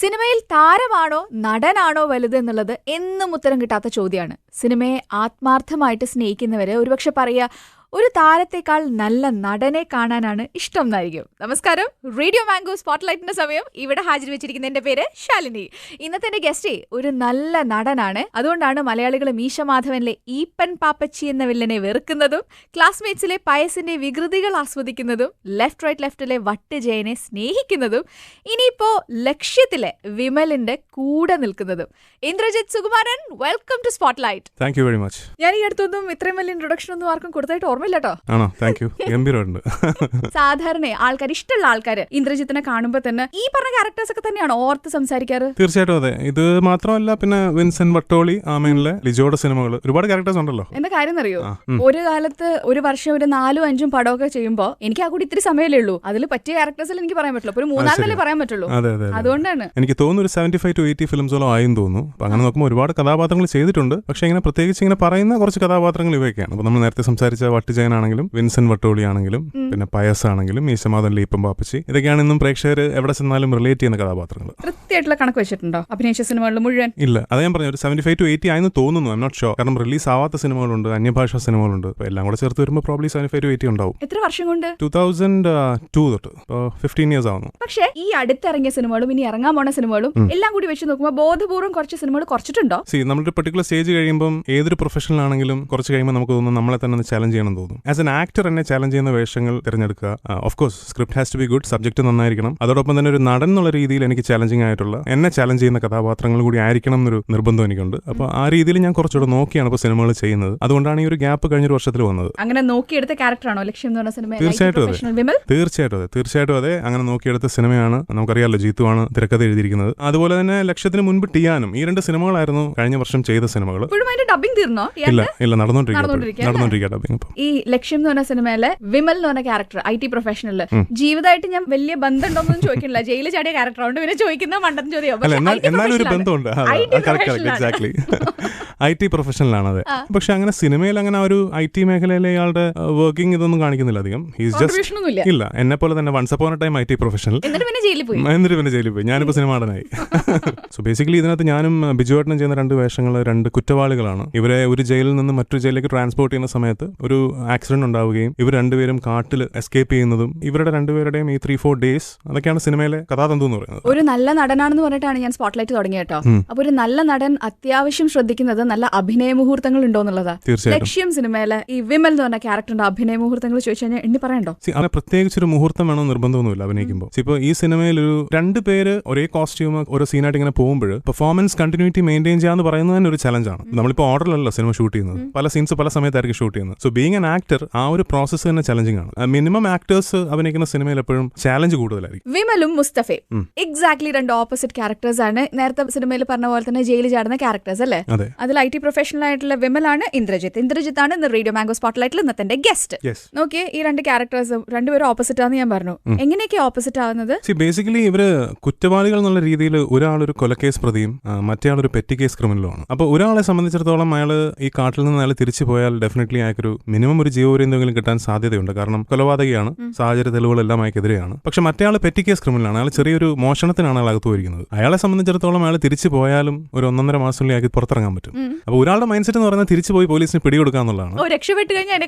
സിനിമയിൽ താരമാണോ നടനാണോ വലുത് എന്നുള്ളത് എന്നും ഉത്തരം കിട്ടാത്ത ചോദ്യമാണ്. സിനിമയെ ആത്മാർത്ഥമായിട്ട് സ്നേഹിക്കുന്നവര് ഒരുപക്ഷെ പറയുക ഒരു താരത്തെക്കാൾ നല്ല നടനെ കാണാനാണ് ഇഷ്ടം എന്നായിരിക്കും. നമസ്കാരം, റേഡിയോ മാംഗോ സ്പോട്ട്ലൈറ്റിന്റെ സമയം. ഇവിടെ ഹാജർ വെച്ചിരിക്കുന്ന എന്റെ പേര് ശാലിനി. ഇന്നത്തെ എന്റെ ഗസ്റ്റ് ഒരു നല്ല നടനാണ്. അതുകൊണ്ടാണ് മലയാളികൾ മീശമാധവനിലെ ഈപ്പൻ പാപ്പച്ചി എന്ന വില്ലനെ വെറുക്കുന്നതും ക്ലാസ്മേറ്റ്സിലെ പയസിന്റെ വികൃതികൾ ആസ്വദിക്കുന്നതും ലെഫ്റ്റിലെ വട്ട് ജയനെ സ്നേഹിക്കുന്നതും ഇനിയിപ്പോ ലക്ഷ്യത്തിലെ വിമലിന്റെ കൂടെ നിൽക്കുന്നതും. Indrajith Sukumaran, welcome to spotlight. Thank you very much. ഞാൻ ഈ അടുത്തൊന്നും ഇത്രയും വലിയ ഇൻട്രൊഡക്ഷൻ ഒന്നും ആർക്കും കൊടുത്തായിട്ട് ഓർമ്മയില്ലട്ടോ. ആണോ? Thank you. ഗംഭീരമുണ്ട്. സാധാരണ ആൾക്കാർ, ഇഷ്ടമുള്ള ആൾക്കാർ ഇന്ദ്രജിത്തിനെ കാണുമ്പോൾ തന്നെ ഈ പറഞ്ഞ ക്യാരക്ടേഴ്സ് ഒക്കെ തന്നെയാണോ ഓർത്ത് സംസാരിക്കാറ്? തീർച്ചയായിട്ടും അതെ. ഇത് മാത്രമല്ല, പിന്നെ വിൻസെന്റ് വട്ടോളി, ആമേനിലെ ലിജോയുടെ സിനിമകൾ, ഒരുപാട് ക്യാരക്ടേഴ്സ് ഉണ്ടല്ലോ. എന്താ കാര്യം അറിയോ, ഒരു കാലത്ത് ഒരു വർഷം ഒരു 4-5 പടമൊക്കെ ചെയ്യുമ്പോൾ എനിക്ക് ആ കൂടി ഇത്തിരി സമയമല്ലേ ഉള്ളൂ. അതിൽ പറ്റിയ ക്യാരക്ടേഴ്സിൽ എനിക്ക് പറയാൻ പറ്റുള്ളൂ. ഒരു 3-4 പറയാൻ പറ്റുള്ളൂ. അതുകൊണ്ടാണ് എനിക്ക് തോന്നുന്നു ഒരു 75 to 80 ഫിലിംസോളം ആയെന്ന് തോന്നുന്നു. അപ്പൊ അങ്ങനെ നോക്കുമ്പോൾ ഒരുപാട് കഥാപാത്രങ്ങൾ ചെയ്തിട്ടുണ്ട്. പക്ഷെ ഇങ്ങനെ പ്രത്യേകിച്ച് ഇങ്ങനെ പറയുന്ന കുറച്ച് കഥാപാത്രങ്ങൾ ഇവയൊക്കെയാണ്. അപ്പൊ നമ്മൾ നേരത്തെ സംസാരിച്ച വട്ടുജയനാണെങ്കിലും വിൻസെന്റ് വട്ടോളി ആണെങ്കിലും പിന്നെ പയസ് ആണെങ്കിലും മീശമാധവനിലെ ഈപ്പൻ പാപ്പച്ചി, ഇതൊക്കെയാണ് ഇന്നും പ്രേക്ഷകർ എവിടെ ചെന്നാലും റിലേറ്റ് ചെയ്യുന്ന കഥാപാത്രങ്ങൾ. കൃത്യമായിട്ടുള്ള കണക്ക് വെച്ചിട്ടുണ്ടോ അഭിനയിച്ച സിനിമകളിൽ മുഴുവൻ? ഇല്ല, അത് ഞാൻ പറഞ്ഞു ഒരു 75 to 80 ആയെന്ന് തോന്നുന്നു. I'm not sure. കാരണം റിലീസ് ആവാത്ത സിനിമകളുണ്ട്, അന്യഭാഷാ സിനിമകളുണ്ട്. എല്ലാം കൂടെ ചേർത്ത് വരുമ്പോൾ പ്രോബ്ലി 75 to 80 ഉണ്ടാവും. എത്ര വർഷം കൊണ്ട്? 2002 തൊട്ട് 15 years ആവുന്നു. പക്ഷേ ഈ അടുത്തിറങ്ങിയ സിനിമകളും ഇനി ഇറങ്ങാൻ പോണ സിനിമകളും എല്ലാം കൂടി വെച്ച് നോക്കുമ്പോൾ ബോധപൂർവ്വം കുറച്ച് സിനിമകൾ കുറച്ചിട്ടുണ്ടോ? നമ്മളൊരു പെർട്ടിക്കുലർ സ്റ്റേജ് കഴിയുമ്പോൾ ഏതൊരു പ്രൊഫഷണൽ ആണെങ്കിലും കുറച്ച് കഴിയുമ്പോൾ നമുക്ക് തോന്നുന്നു നമ്മളെ തന്നെ ഒന്ന് ചാലഞ്ച് ചെയ്യണം തോന്നും. ആസ് എൻ ആക്ടർ എന്നെ ചാലഞ്ച് ചെയ്യുന്ന വേഷങ്ങൾ തിരഞ്ഞെടുക്കുക. Of course script has to be good, subject നന്നായിരിക്കണം. അതോടൊപ്പം തന്നെ ഒരു നടൻ എന്നുള്ള രീതിയിൽ എനിക്ക് ചാലഞ്ചിങ് ആയിട്ടുള്ള, എന്നെ ചാലഞ്ച് ചെയ്യുന്ന കഥാപാത്രങ്ങൾ കൂടി ആയിരിക്കണം എന്നൊരു നിർബന്ധം എനിക്കുണ്ട്. അപ്പോൾ ആ രീതിയിൽ ഞാൻ കുറച്ചുകൂടെ നോക്കിയാണ് ഇപ്പോൾ സിനിമകൾ ചെയ്യുന്നത്. അതുകൊണ്ടാണ് ഈ ഒരു ഗ്യാപ്പ് കഴിഞ്ഞൊരു വർഷത്തിൽ വന്നത്. അങ്ങനെ നോക്കിയെടുത്ത ക്യാരക്ടറാണോ ലക്ഷ്യം എന്ന് പറഞ്ഞ സിനിമ? തീർച്ചയായിട്ടും അതെ. അങ്ങനെ നോക്കിയെടുത്ത സിനിമയാണ്. നമുക്കറിയാമല്ലോ, ജീത്തുവാണ് തിരക്കഥ എഴുതിയിരിക്കുന്നത്. അതുപോലെ തന്നെ ലക്ഷ്യത്തിന് മുൻപ് ടിയാനും, ഈ 2 സിനിമകളായിരുന്നു കഴിഞ്ഞ വർഷം ചെയ്ത സിനിമകൾ. ഡബിംഗ് തീർന്നോ? ഇല്ല, നടന്നുകൊണ്ടിരിക്കുക ഡബിംഗ്. ഈ ലക്ഷ്യം എന്ന് പറഞ്ഞ സിനിമയിലെ വിമൽ എന്ന് പറഞ്ഞ ക്യാരക്ടർ IT പ്രൊഫഷണലില് ജീവിതമായിട്ട് ഞാൻ വലിയ ബന്ധമുണ്ടോന്നും ചോദിക്കുന്നില്ല. ജയിലിൽ ചാടിയ ക്യാരക്ടർ ഉണ്ട്. പിന്നെ ചോദിക്കുന്ന മണ്ടൻ ചോദ്യം. എന്നാലും ഒരു ബന്ധമുണ്ട്. എക്സാക്ട്ലി IT പ്രൊഫഷണലാണ് അത്. പക്ഷെ അങ്ങനെ സിനിമയിൽ അങ്ങനെ ഒരു IT മേഖലയിലെ ഇയാളുടെ വർക്കിംഗ് ഇതൊന്നും കാണിക്കുന്നില്ല അധികം. ഇല്ല, എന്നെ പോലെ തന്നെ once upon a time IT professional. എന്നിട്ട് പിന്നെ ജയിലിൽ പോയി. ഞാനിപ്പോ സിനിമ നടനായി. സോ ബേസിക്കലി ഇതിനകത്ത് ഞാനും ബിജുവേട്ടനും ചെയ്യുന്ന 2 വേഷങ്ങൾ 2 കുറ്റവാളികളാണ്. ഇവരെ ഒരു ജയിലിൽ നിന്ന് മറ്റൊരു ജയിലിലേക്ക് ട്രാൻസ്പോർട്ട് ചെയ്യുന്ന സമയത്ത് ഒരു ആക്സിഡന്റ് ഉണ്ടാവുകയും ഇവർ 2 പേരും കാട്ടിൽ എസ്കേപ്പ് ചെയ്യുന്നതും ഇവരുടെ 2 പേരുടെയും ഈ 3-4 days, അതൊക്കെയാണ് സിനിമയിലെ കഥാതന്തു എന്ന് പറയുന്നത്. ഒരു നല്ല നടനാണെന്ന് പറഞ്ഞിട്ടാണ് ഞാൻ സ്പോട്ട്ലൈറ്റ് തുടങ്ങിയ കേട്ടോ. അപ്പൊ ഒരു നല്ല നടൻ അത്യാവശ്യം ശ്രദ്ധിക്കുന്നത് നല്ല അഭിനയ മുഹൂർത്തങ്ങൾ ഉണ്ടോ എന്നുള്ളതാ. ലക്ഷ്യം സിനിമയിലെ ഈ വിമൽ എന്ന് പറഞ്ഞ ക്യാരക്ടറിന്റെ അഭിനയ മുഹൂർത്തങ്ങൾ ചോദിച്ചു കഴിഞ്ഞാൽ എണ്ണി പറയണ്ടോ? അങ്ങനെ പ്രത്യേകിച്ചൊരു മുഹൂർത്തം വേണോ നിർബന്ധമൊന്നുമില്ല അഭിനയിക്കുമ്പോൾ. ഇപ്പൊ ഈ സിനിമയിൽ ഒരു 2 പേര് ഒരേ കോസ്റ്റ്യൂം ഓരോ സീനായിട്ട് ഇങ്ങനെ പോകുമ്പോൾ പെർഫോമൻസ് കണ്ടിന്യൂറ്റി മെയിൻറ്റെയിൻ ചെയ്യാന്ന് പറയുന്നത് തന്നെ ഒരു ചലഞ്ചാണ്. നമ്മളിപ്പോ ഓർഡറിലല്ല സിനിമ ഷൂട്ട് ചെയ്യുന്നത്, പല സീൻസ് പല സമയത്തായിരിക്കും ഷൂട്ട് ചെയ്യുന്നത്. സോ ബീങ് ആൻ ആക്ടർ, ആ ഒരു പ്രോസസ്സ് തന്നെ ചലഞ്ചിങ് ആണ്. മിനിമം ആക്ടേഴ്സ് അഭിനയിക്കുന്ന സിനിമയിൽ എപ്പോഴും ചാലഞ്ച് കൂടുതലായിരിക്കും. വിമലും മുസ്തഫയും എക്സാക്ട്ലി 2 ഓപ്പോസിറ്റ് ക്യാരക്ടേഴ്സ് ആണ്. നേരത്തെ സിനിമയിൽ പറഞ്ഞ പോലെ തന്നെ ജയിലിൽ ചാടുന്ന ക്യാരക്ടേഴ്സ് അല്ലേ? അതിൽ IT പ്രൊഫഷണൽ ആയിട്ടുള്ള വിമലാണ് ഇന്ദ്രജിത്ത് ആണ് ഇന്ന് റേഡിയോ മാംഗോ സ്പോട്ട്ലൈറ്റിൽ ഇന്നത്തെ ഗസ്റ്റ്. നോക്കിയേ, ഈ 2 ക്യാരക്ടേഴ്സും 2 പേരും ഓപ്പോസിറ്റ് ആണെന്ന് ഞാൻ പറഞ്ഞു. എങ്ങനെയൊക്കെ ഓപ്പോസിറ്റ് ആവുന്നത്? ബേസിക്കലി ഇവര് കുറ്റവാളികൾ എന്നുള്ള രീതിയിൽ ഒരാളൊരു കൊലക്കേസ് പ്രതിയും മറ്റേ ആളൊരു പെറ്റി കേസ് ക്രിമിനലുമാണ്. അപ്പോൾ ഒരാളെ സംബന്ധിച്ചിടത്തോളം അയാൾ ഈ കാട്ടിൽ നിന്ന് അയാൾ തിരിച്ചു പോയാൽ ഡെഫിനറ്റ്ലി അയാൾക്കൊരു മിനിമം ഒരു ജീവപര്യന്തമെങ്കിലും കിട്ടാൻ സാധ്യതയുണ്ട്. കാരണം കൊലപാതകയാണ്, സാഹചര്യ തെളിവുകളെല്ലാം അയാൾക്കെതിരെയാണ്. പക്ഷെ മറ്റേ ആൾ പെറ്റി കേസ് ക്രിമിനലാണ്. അയാൾ ചെറിയൊരു മോഷണത്തിനാണ് അയാൾ അകത്ത് പോയിരിക്കുന്നത്. അയാളെ സംബന്ധിച്ചിടത്തോളം അയാൾ തിരിച്ചു പോയാലും ഒരു 1.5 മാസത്തിനുള്ളിൽ അയാൾക്ക് പുറത്തിറങ്ങാൻ പറ്റും. അപ്പോൾ ഒരാളുടെ മൈൻഡ് സെറ്റ് എന്ന് പറയുന്നത് തിരിച്ചു പോയി പോലീസിന് പിടികൊടുക്കുക എന്നുള്ളതാണ്.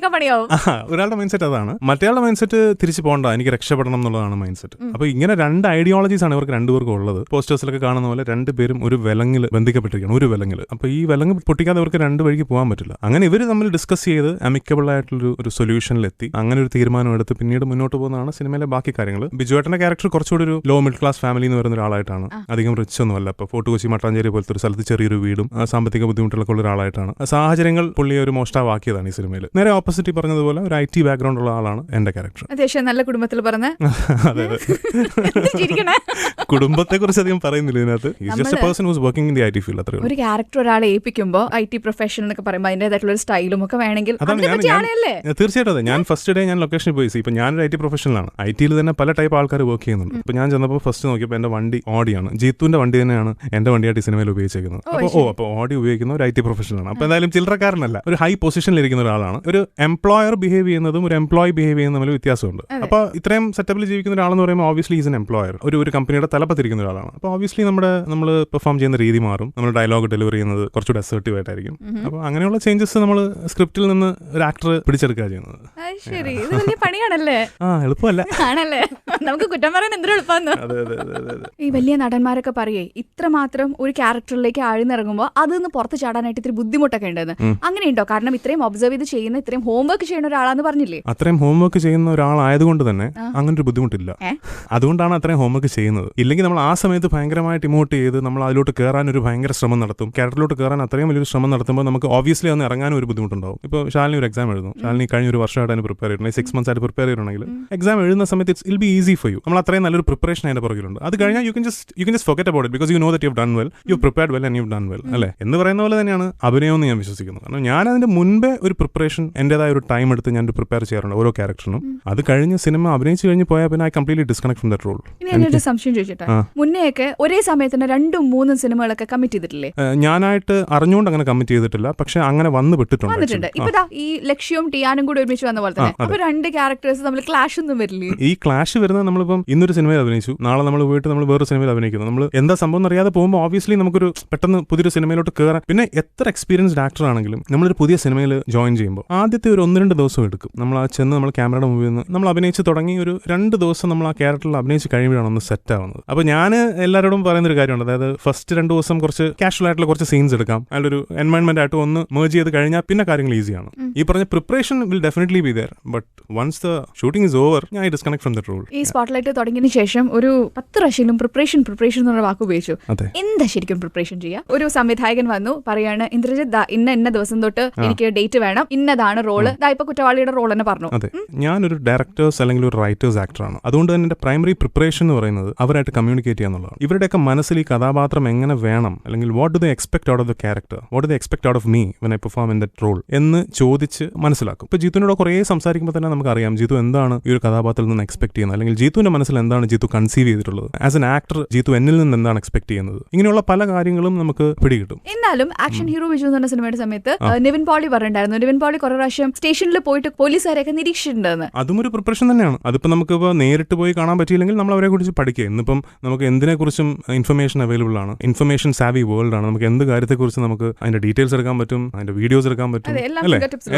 ഒരാളുടെ മൈൻഡ് സെറ്റ് അതാണ്. മറ്റേയാളുടെ മൈൻഡ് സെറ്റ് തിരിച്ചു പോകണ്ട, എനിക്ക് രക്ഷപ്പെടണം എന്നുള്ളതാണ് മൈൻഡ് സെറ്റ്. അപ്പോൾ ഇങ്ങനെ 2 ഐഡിയോളജീസ് ആണ് ഇവർക്ക് 2 പേർക്കും ഉള്ളത്. പോസ്റ്റേഴ്സിലൊക്കെ കാണുന്ന പോലെ 2 പേരും ഒരു വിലങ്ങിൽ ബന്ധിക്കപ്പെട്ടിരിക്കുകയാണ്, ഒരു വിലങ്ങിൽ. അപ്പോൾ ഈ വിലങ്ങ് പൊട്ടിക്കാതെ അവർക്ക് 2 വഴിക്ക് പോകാൻ പറ്റില്ല. അങ്ങനെ ഇവർ തമ്മിൽ ഡിസ്കസ് ചെയ്ത് അമിക്കബിൾ ആയിട്ടുള്ള സൊല്യൂഷനിലെത്തി അങ്ങനെ ഒരു തീരുമാനം എടുത്ത് പിന്നീട് മുന്നോട്ട് പോകുന്നതാണ് സിനിമയിലെ ബാക്കി കാര്യങ്ങൾ. ബിജുവേട്ടന്റെ ക്യാരക്ടർ കുറച്ചുകൂടി ഒരു ലോ മിഡിൽ ക്ലാസ് ഫാമിലി എന്ന് പറയുന്ന ഒരാളായിട്ടാണ്. അധികം റിച്ച് ഒന്നുമല്ല. ഇപ്പോൾ ഫോർട്ട് കൊച്ചി മട്ടാഞ്ചേരി പോലത്തെ ഒരു സ്ഥലത്ത് ചെറിയൊരു വീടും സാമ്പത്തിക ബുദ്ധിമുട്ടുകളൊക്കെ ഉള്ള ഒരാളായിട്ടാണ്. സാഹചര്യങ്ങൾ പുള്ളിയെ ഒരു മോഷ്ടാവാക്കിയതാണ് ഈ സിനിമയിൽ. നേരെ ഓപ്പോസിറ്റ് പറഞ്ഞതുപോലെ ഒരു IT ബാക്ക്ഗ്രൗണ്ട് ഉള്ള ആളാണ് എന്റെ ക്യാരക്ടർ. അത്യാവശ്യം നല്ല കുടുംബത്തിൽ പറഞ്ഞ കുടുംബത്തെ കുറിച്ച് അധികം പറയുന്നില്ല ഇതിനകത്ത്. ഒരു ക്യാരക്ടർ ഒരാളെ ഏൽപ്പിക്കുമ്പോൾ IT പ്രൊഫഷൻ എന്നൊക്കെ പറയുമ്പോൾ അതിന്റേതായിട്ടുള്ള ഒരു സ്റ്റൈലും ഒക്കെ വേണമെങ്കിൽ തീർച്ചയായിട്ടും അതെ. ഞാൻ ഫസ്റ്റ് ഡേ ഞാൻ ലൊക്കേഷനിൽ പോയി. ഇപ്പൊ ഞാനൊരു IT പ്രൊഫഷണലാണ്. IT തന്നെ പല ടൈപ്പ് ആൾക്കാർ വർക്ക് ചെയ്യുന്നുണ്ട്. ഇപ്പൊ ഞാൻ ചെന്നപ്പോൾ ഫസ്റ്റ് നോക്കിയപ്പോൾ എന്റെ വണ്ടി ഓഡിയാണ്. ജീത്തുവിന്റെ വണ്ടി തന്നെയാണ് എന്റെ വണ്ടിയായിട്ട് ഈ സിനിമയിൽ ഉപയോഗിച്ചിരിക്കുന്നത്. അപ്പോൾ ഓഡി ഉപയോഗിക്കുന്ന ഒരു IT പ്രൊഫഷണലാണ്. അപ്പോൾ എന്തായാലും ചില്ലറക്കാരനല്ല, ഒരു ഹൈ പൊസിഷനിൽ ഇരിക്കുന്ന ഒരാളാണ്. ഒരു എംപ്ലോയർ ബിഹേവ് ചെയ്യുന്നതും ഒരു എംപ്ലോയി ബിഹേവ് ചെയ്യുന്നതും തമ്മിൽ വ്യത്യാസമുണ്ട്. അപ്പോൾ ഇത്രയും സെറ്റപ്പിൽ ജീവിക്കുന്ന ഒരാളെന്ന് പറയുമ്പോൾ ഓബ്വിയസ്ലി ഈസ് എൻ എംപ്ലോയർ, ഒരു കമ്പനിയുടെ തലപ്പത്തിരിക്കുന്ന ഒരാളാണ്. അപ്പോൾ ഓബ്വിയസ്ലി നമ്മൾ പെർഫോം ചെയ്യുന്ന രീതി മാറും, നമ്മൾ ഡയലോഗ് ഡെലിവറി ചെയ്യുന്നത് കുറച്ചുകൂടി അസേർട്ടീവ് ആയിട്ടായിരിക്കും. അപ്പോൾ അങ്ങനെയുള്ള ചേഞ്ചസ് നമ്മൾ സ്ക്രിപ്റ്റിൽ നിന്ന് ഒരു ആക്ടർ പിടിച്ചെടുക്കുക ചെയ്യുന്നത്. ശരി, ഇത് വലിയ പണിയാണല്ലേ? എളുപ്പമല്ല ആണല്ലേ, നമുക്ക് കുറ്റം പറയാൻ എന്തൊരു എളുപ്പമാണ്. ഈ വലിയ നടന്മാരൊക്കെ പറയേ ഇത്രമാത്രം ഒരു ക്യാരക്ടറിലേക്ക് ആഴ്ന്നിറങ്ങുമ്പോൾ അതൊന്ന് പുറത്ത് ചാടാനായിട്ട് ഇത്തിരി ബുദ്ധിമുട്ടൊക്കെ ഉണ്ടെന്ന്. അങ്ങനെയുണ്ടോ? കാരണം ഇത്രയും ഒബ്സർവ് ചെയ്ത് ചെയ്യുന്ന, ഇത്രയും ഹോംവർക്ക് ചെയ്യുന്ന ഒരാളാന്ന് പറഞ്ഞില്ലേ? അത്രയും ഹോംവർക്ക് ചെയ്യുന്ന ഒരാളായതുകൊണ്ട് തന്നെ അങ്ങനെ ഒരു ബുദ്ധിമുട്ടില്ല. അതുകൊണ്ടാണ് അത്രയും ഹോംവർക്ക് ചെയ്യുന്നത്. ഇല്ലെങ്കിൽ നമ്മൾ ആ സമയത്ത് ഭയങ്കരമായിട്ട് ഇമോട്ട് ചെയ്ത് നമ്മൾ അതിലോട്ട് കയറാൻ ഒരു ഭയങ്കര ശ്രമം നടത്തും. ക്യാരക്ടറിലോട്ട് കയറാൻ അത്രയും വലിയൊരു ശ്രമം നടത്തുമ്പോൾ നമുക്ക് ഓബ്വിയസ്ലി ഒന്ന് ഇറങ്ങാനും ഒരു ബുദ്ധിമുട്ടുണ്ടാവും. ഇപ്പോൾ ശാലിനി ഒരു എക്സാം എഴുതും. ശാലിനി കഴിഞ്ഞ ഒരു വർഷമായിട്ട് അതിന് പ്രിപ്പയർ ചെയ്യണം, 6 months ആയിട്ട് പ്രിപ്പയർ ചെയ്യണമെങ്കിൽ എക്സാം എഴുതുന്ന സമയത്ത് it will be easy for you. നമ്മൾ അത്രയും നല്ലൊരു പ്രിപ്പറേഷൻ അതിന്റെ പുറകിലുണ്ട്. അത് കഴിഞ്ഞാൽ you can just forget about it because you know that you have done well, U prepared well and you have done well അല്ലേ എന്ന് പറയുന്ന പോലെ തന്നെയാണ് അഭിനയം എന്ന് ഞാൻ വിശ്വസിക്കുന്നു. കാരണം ഞാൻ അതിന്റെ മുൻപേ ഒരു പ്രിപ്പറേഷൻ എന്റേതായ ഒരു ടൈം എടുത്ത് ഞാൻ പ്രിപ്പയർ ചെയ്യാറുണ്ട് ഓരോ ക്യാരക്ടറിനും. അത് കഴിഞ്ഞ് സിനിമ അഭിനയിച്ച് കഴിഞ്ഞ് പോയാൽ പിന്നെ I completely disconnect from that role. ഇനി എന്നൊരു സംശയം ചോദിച്ചിട്ട്, മുന്നേയൊക്കെ ഒരേ സമയത്തിന് 2-3 സിനിമകളൊക്കെ കമ്മിറ്റ് ചെയ്തിട്ടില്ലേ? ഞാനായിട്ട് അറിഞ്ഞുകൊണ്ട് അങ്ങനെ കമ്മിറ്റ് ചെയ്തിട്ടില്ല, പക്ഷെ അങ്ങനെ വന്നു പെട്ടിട്ടുണ്ട്. ഇപ്പൊ ഈ ലക്ഷ്യവും ടിയാനും കൂടി ഒരുമിച്ച് വന്ന പോലെ തന്നെ അപ്പൊ 2 ക്യാരക്ടേഴ്സ് തമ്മിൽ ക്ലാഷ് ഒന്നും വരില്ലേ? ഈ ക്ലാഷ് വരുന്നത് നമ്മളിപ്പം ഇന്നൊരു സിനിമയിൽ അഭിനയിച്ചു, നാളെ നമ്മൾ പോയിട്ട് നമ്മൾ വേറൊരു സിനിമയിൽ അഭിനയിക്കുന്നു. നമ്മൾ എന്താ സംഭവം അറിയാതെ പോകുമ്പോൾ ഓബ്വിയസ്ലി നമുക്കൊരു പെട്ടെന്ന് പുതിയൊരു സിനിമയിലോട്ട് കയറാൻ, പിന്നെ എത്ര എക്സ്പീരിയൻസ്ഡ് ആക്ടർ ആണെങ്കിലും നമ്മളൊരു പുതിയ സിനിമയിൽ ജോയിൻ ചെയ്യുമ്പോൾ ആദ്യത്തെ ഒരു 1-2 ദിവസം എടുക്കും. നമ്മൾ ആ ചെന്ന് നമ്മൾ ക്യാമറയുടെ മുമ്പിൽ നിന്ന് നമ്മൾ അഭിനയിച്ച് തുടങ്ങി ഒരു 2 ദിവസം നമ്മൾ ആ ക്യാരക്ടറിൽ അഭിനയിച്ച് കഴിയുമ്പോഴാണ് ഒന്ന് സെറ്റ് ആവുന്നത്. അപ്പോൾ ഞാൻ എല്ലാവരോടും പറയുന്ന ഒരു കാര്യമുണ്ട്, അതായത് ഫസ്റ്റ് 2 ദിവസം കുറച്ച് കാഷ്വൽ ആയിട്ടുള്ള കുറച്ച് സീൻസ് എടുക്കാം, അതിൻ്റെ ഒരു എൻവയൺമെന്റ് ആയിട്ട് ഒന്ന് മേർജ് ചെയ്ത് കഴിഞ്ഞാൽ പിന്നെ കാര്യങ്ങൾ ഈസിയാണ്. ഈ പറഞ്ഞ preparation will definitely be there, but once the shooting is over ഞാൻ ഡിസ്കണക്ട് ഫ്രം ദാറ്റ് റോൾ. ഈ സ്പോട്ട്ലൈറ്റ് തുടങ്ങിയതിന് ശേഷം ഒരു 10 പ്രാവശ്യം പ്രിപ്പറേഷൻ എന്നുള്ള വാക്ക് ഉപയോഗിച്ചു. എന്താ ശരിക്കും പ്രിപ്പറേഷൻ ചെയ്യുക? ഒരു സംവിധായകൻ വന്നു പറയാണ്, ഇന്ദ്രജിത്ത് ഇന്ന ദിവസം തൊട്ട് എനിക്ക് ഡേറ്റ് വേണം, ഇന്നതാണ് റോള്, ഇപ്പൊ കുറ്റവാളിയുടെ റോൾ തന്നെ പറഞ്ഞു. അതെ, ഞാനൊരു ഡയറക്ടേഴ്സ് അല്ലെങ്കിൽ ഒരു റൈറ്റേഴ്സ് ആക്ടറാണ്. അതുകൊണ്ട് തന്നെ എന്റെ പ്രൈമറി പ്രിപ്പറേഷൻ എന്ന് പറയുന്നത് അവരായിട്ട് കമ്മ്യൂണിക്കേറ്റ് ചെയ്യാന്നുള്ളതാണ്. ഇവരുടെയൊക്കെ മനസ്സിൽ ഈ കഥാപാത്രം എങ്ങനെ വേണം, അല്ലെങ്കിൽ what do they expect out of the character, what do they expect out of me when I perform in that role എന്ന് ചോദിച്ച് മനസ്സിലാക്കും. ഇപ്പൊ ജിത്തുവിനോട് കുറേ സംസാരിക്കുമ്പോൾ തന്നെ നമുക്കറിയാം ജിത്തു എന്താണ് ഈ ഒരു കഥാപാത്രത്തിൽ നിന്ന് എക്സ്പെക്ട് ചെയ്യുന്നത്, അല്ലെങ്കിൽ ജിത്തുവിന്റെ മനസ്സിൽ എന്താണ് ജിത്തു കൺസീവ് ചെയ്തിട്ടുള്ളത്, ആസ് എൻ ആക്ടർ ജിത്തു എന്നിൽ നിന്ന് എന്താണ് എക്സ്പെക്ട് ചെയ്യുന്നത്, ഇങ്ങനെയുള്ള പല കാര്യങ്ങളും നമുക്ക് പിടികിട്ടും. എന്നാലും ആക്ഷൻ ഹീറോ വിജു എന്ന് പറഞ്ഞ സിനിമയുടെ സമയത്ത് നിവിൻ പോളി പറഞ്ഞിട്ടുണ്ടായിരുന്നു, നിവിൻ പോളി കുറെ പ്രാവശ്യം സ്റ്റേഷനിൽ പോയിട്ട് പോലീസുകാരെയൊക്കെ നിരീക്ഷിച്ചിട്ടുണ്ടെന്ന്. അതും ഒരു പ്രിപ്പറേഷൻ തന്നെയാണ്. അതിപ്പോൾ നമുക്കിപ്പോൾ നേരിട്ട് പോയി കാണാൻ പറ്റിയില്ലെങ്കിൽ നമ്മൾ അവരെ കുറിച്ച് പഠിക്കുക. ഇന്നിപ്പം നമുക്ക് എന്തിനെക്കുറിച്ചും ഇൻഫർമേഷൻ അവൈലബിൾ ആണ്, ഇൻഫർമേഷൻ സാവി വേൾഡ് ആണ്. നമുക്ക് എന്ത് കാര്യത്തെക്കുറിച്ച് നമുക്ക് അതിന്റെ ഡീറ്റെയിൽസ് എടുക്കാൻ പറ്റും, അതിന്റെ വീഡിയോസ് എടുക്കാൻ പറ്റും,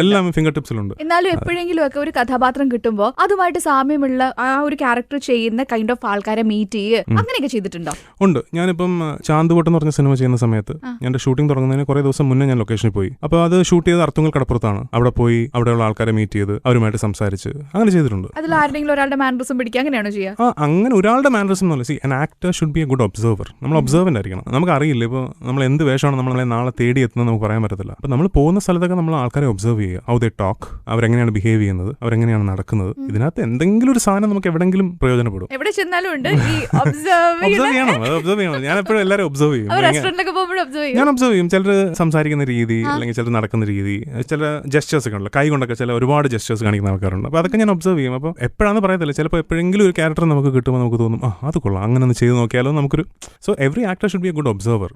എല്ലാം ഫിംഗർ ടിപ്സിലുണ്ട്. എന്നാലും എപ്പോഴെങ്കിലും ഒക്കെ ഒരു കഥാപാത്രം കിട്ടുമ്പോൾ അതുമായിട്ട് സാമ്യമുള്ള ആ ഒരു ക്യാരക്ടർ ചെയ്യുന്ന കൈൻഡ് ഓഫ് ആൾക്കാരെ മീറ്റ് ചെയ്യുക അങ്ങനെയൊക്കെ ചെയ്തിട്ടുണ്ടോ? ഉണ്ട്. ഞാനിപ്പം ചാന്തുകോട്ട് എന്ന് പറഞ്ഞ സിനിമ ചെയ്യുന്ന സമയത്ത് ഞാൻ ഷൂട്ടിംഗ് തുടങ്ങുന്നതിന് കുറേ ദിവസം മുന്നേ ഞാൻ ലൊക്കേഷനിൽ പോയി. അപ്പോൾ അത് ഷൂട്ട് ചെയ്ത് അർത്തുങ്കൽ കടപ്പുറത്താണ്. അവിടെ പോയി അവിടെയുള്ള ആൾക്കാരെ മീറ്റ് ചെയ്ത് അവരുമായിട്ട് സംസാരിച്ച് അങ്ങനെ ചെയ്തിട്ടുണ്ട്. അതിൽ ആരുടെങ്കിലും ഒരാളുടെ മാനറിസം പിടിക്കുക അങ്ങനെയാണോ ചെയ്യുക? അങ്ങനെ ഒരാളുടെ മാനറിസം എന്നല്ല. C, an actor should be A good observer. നമ്മൾ ഒബ്സർവൻ്റ് ആയിരിക്കണം. നമുക്കറിയില്ല ഇപ്പോൾ നമ്മൾ എന്ത് വേഷമാണ് നമ്മളെ നാളെ തേടി എത്തുന്നത് നമുക്ക് പറയാൻ പറ്റത്തില്ല. അപ്പോൾ നമ്മൾ പോകുന്ന സ്ഥലത്തൊക്കെ നമ്മൾ ആൾക്കാരെ ഒബ്സർവ് ചെയ്യുക. ഹൗ ദേ ടോക്ക്, അവരെങ്ങനെയാണ് ബിഹേവ് ചെയ്യുന്നത്, അവരെങ്ങനെയാണ് നടക്കുന്നത്. ഇതിനകത്ത് എന്തെങ്കിലും ഒരു സാധനം നമുക്ക് എവിടെങ്കിലും പ്രയോജനപ്പെടും. എവിടെ ചെന്നാലും ഉണ്ട് ഈ ഒബ്സർവ് ചെയ്യണം. ഞാൻ എപ്പോഴും എല്ലാവരും ഒബ്സർവ് ചെയ്യും. ഞാൻ ഒബ്സർവ് ചെയ്യും. ചിലർ സംസാരിക്കുന്ന രീതി, അല്ലെങ്കിൽ ചിലർ നടക്കുന്ന രീതി, ചില ജസ്റ്റേഴ്സ് ഒക്കെ ഉണ്ടല്ലോ, കൈ കൊണ്ടൊക്കെ ചില ഒരുപാട് ജസ്റ്റേഴ്സ് കാണിക്കുന്ന ആൾക്കാരുണ്ട്. അപ്പോൾ അതൊക്കെ ഞാൻ ഒബ്സർവ് ചെയ്യും. അപ്പോൾ എപ്പോഴാണെന്ന് പറയത്തില്ല, ചിലപ്പോൾ എപ്പോഴെങ്കിലും ഒരു ക്യാരക്ടർ നമുക്ക് കിട്ടുമ്പോൾ നമുക്ക് തോന്നും അത് കൊള്ളാം, അങ്ങനെ ഒന്ന് ചെയ്ത് നോക്കിയാലോ നമുക്കൊരു. So every actor should be A good observer.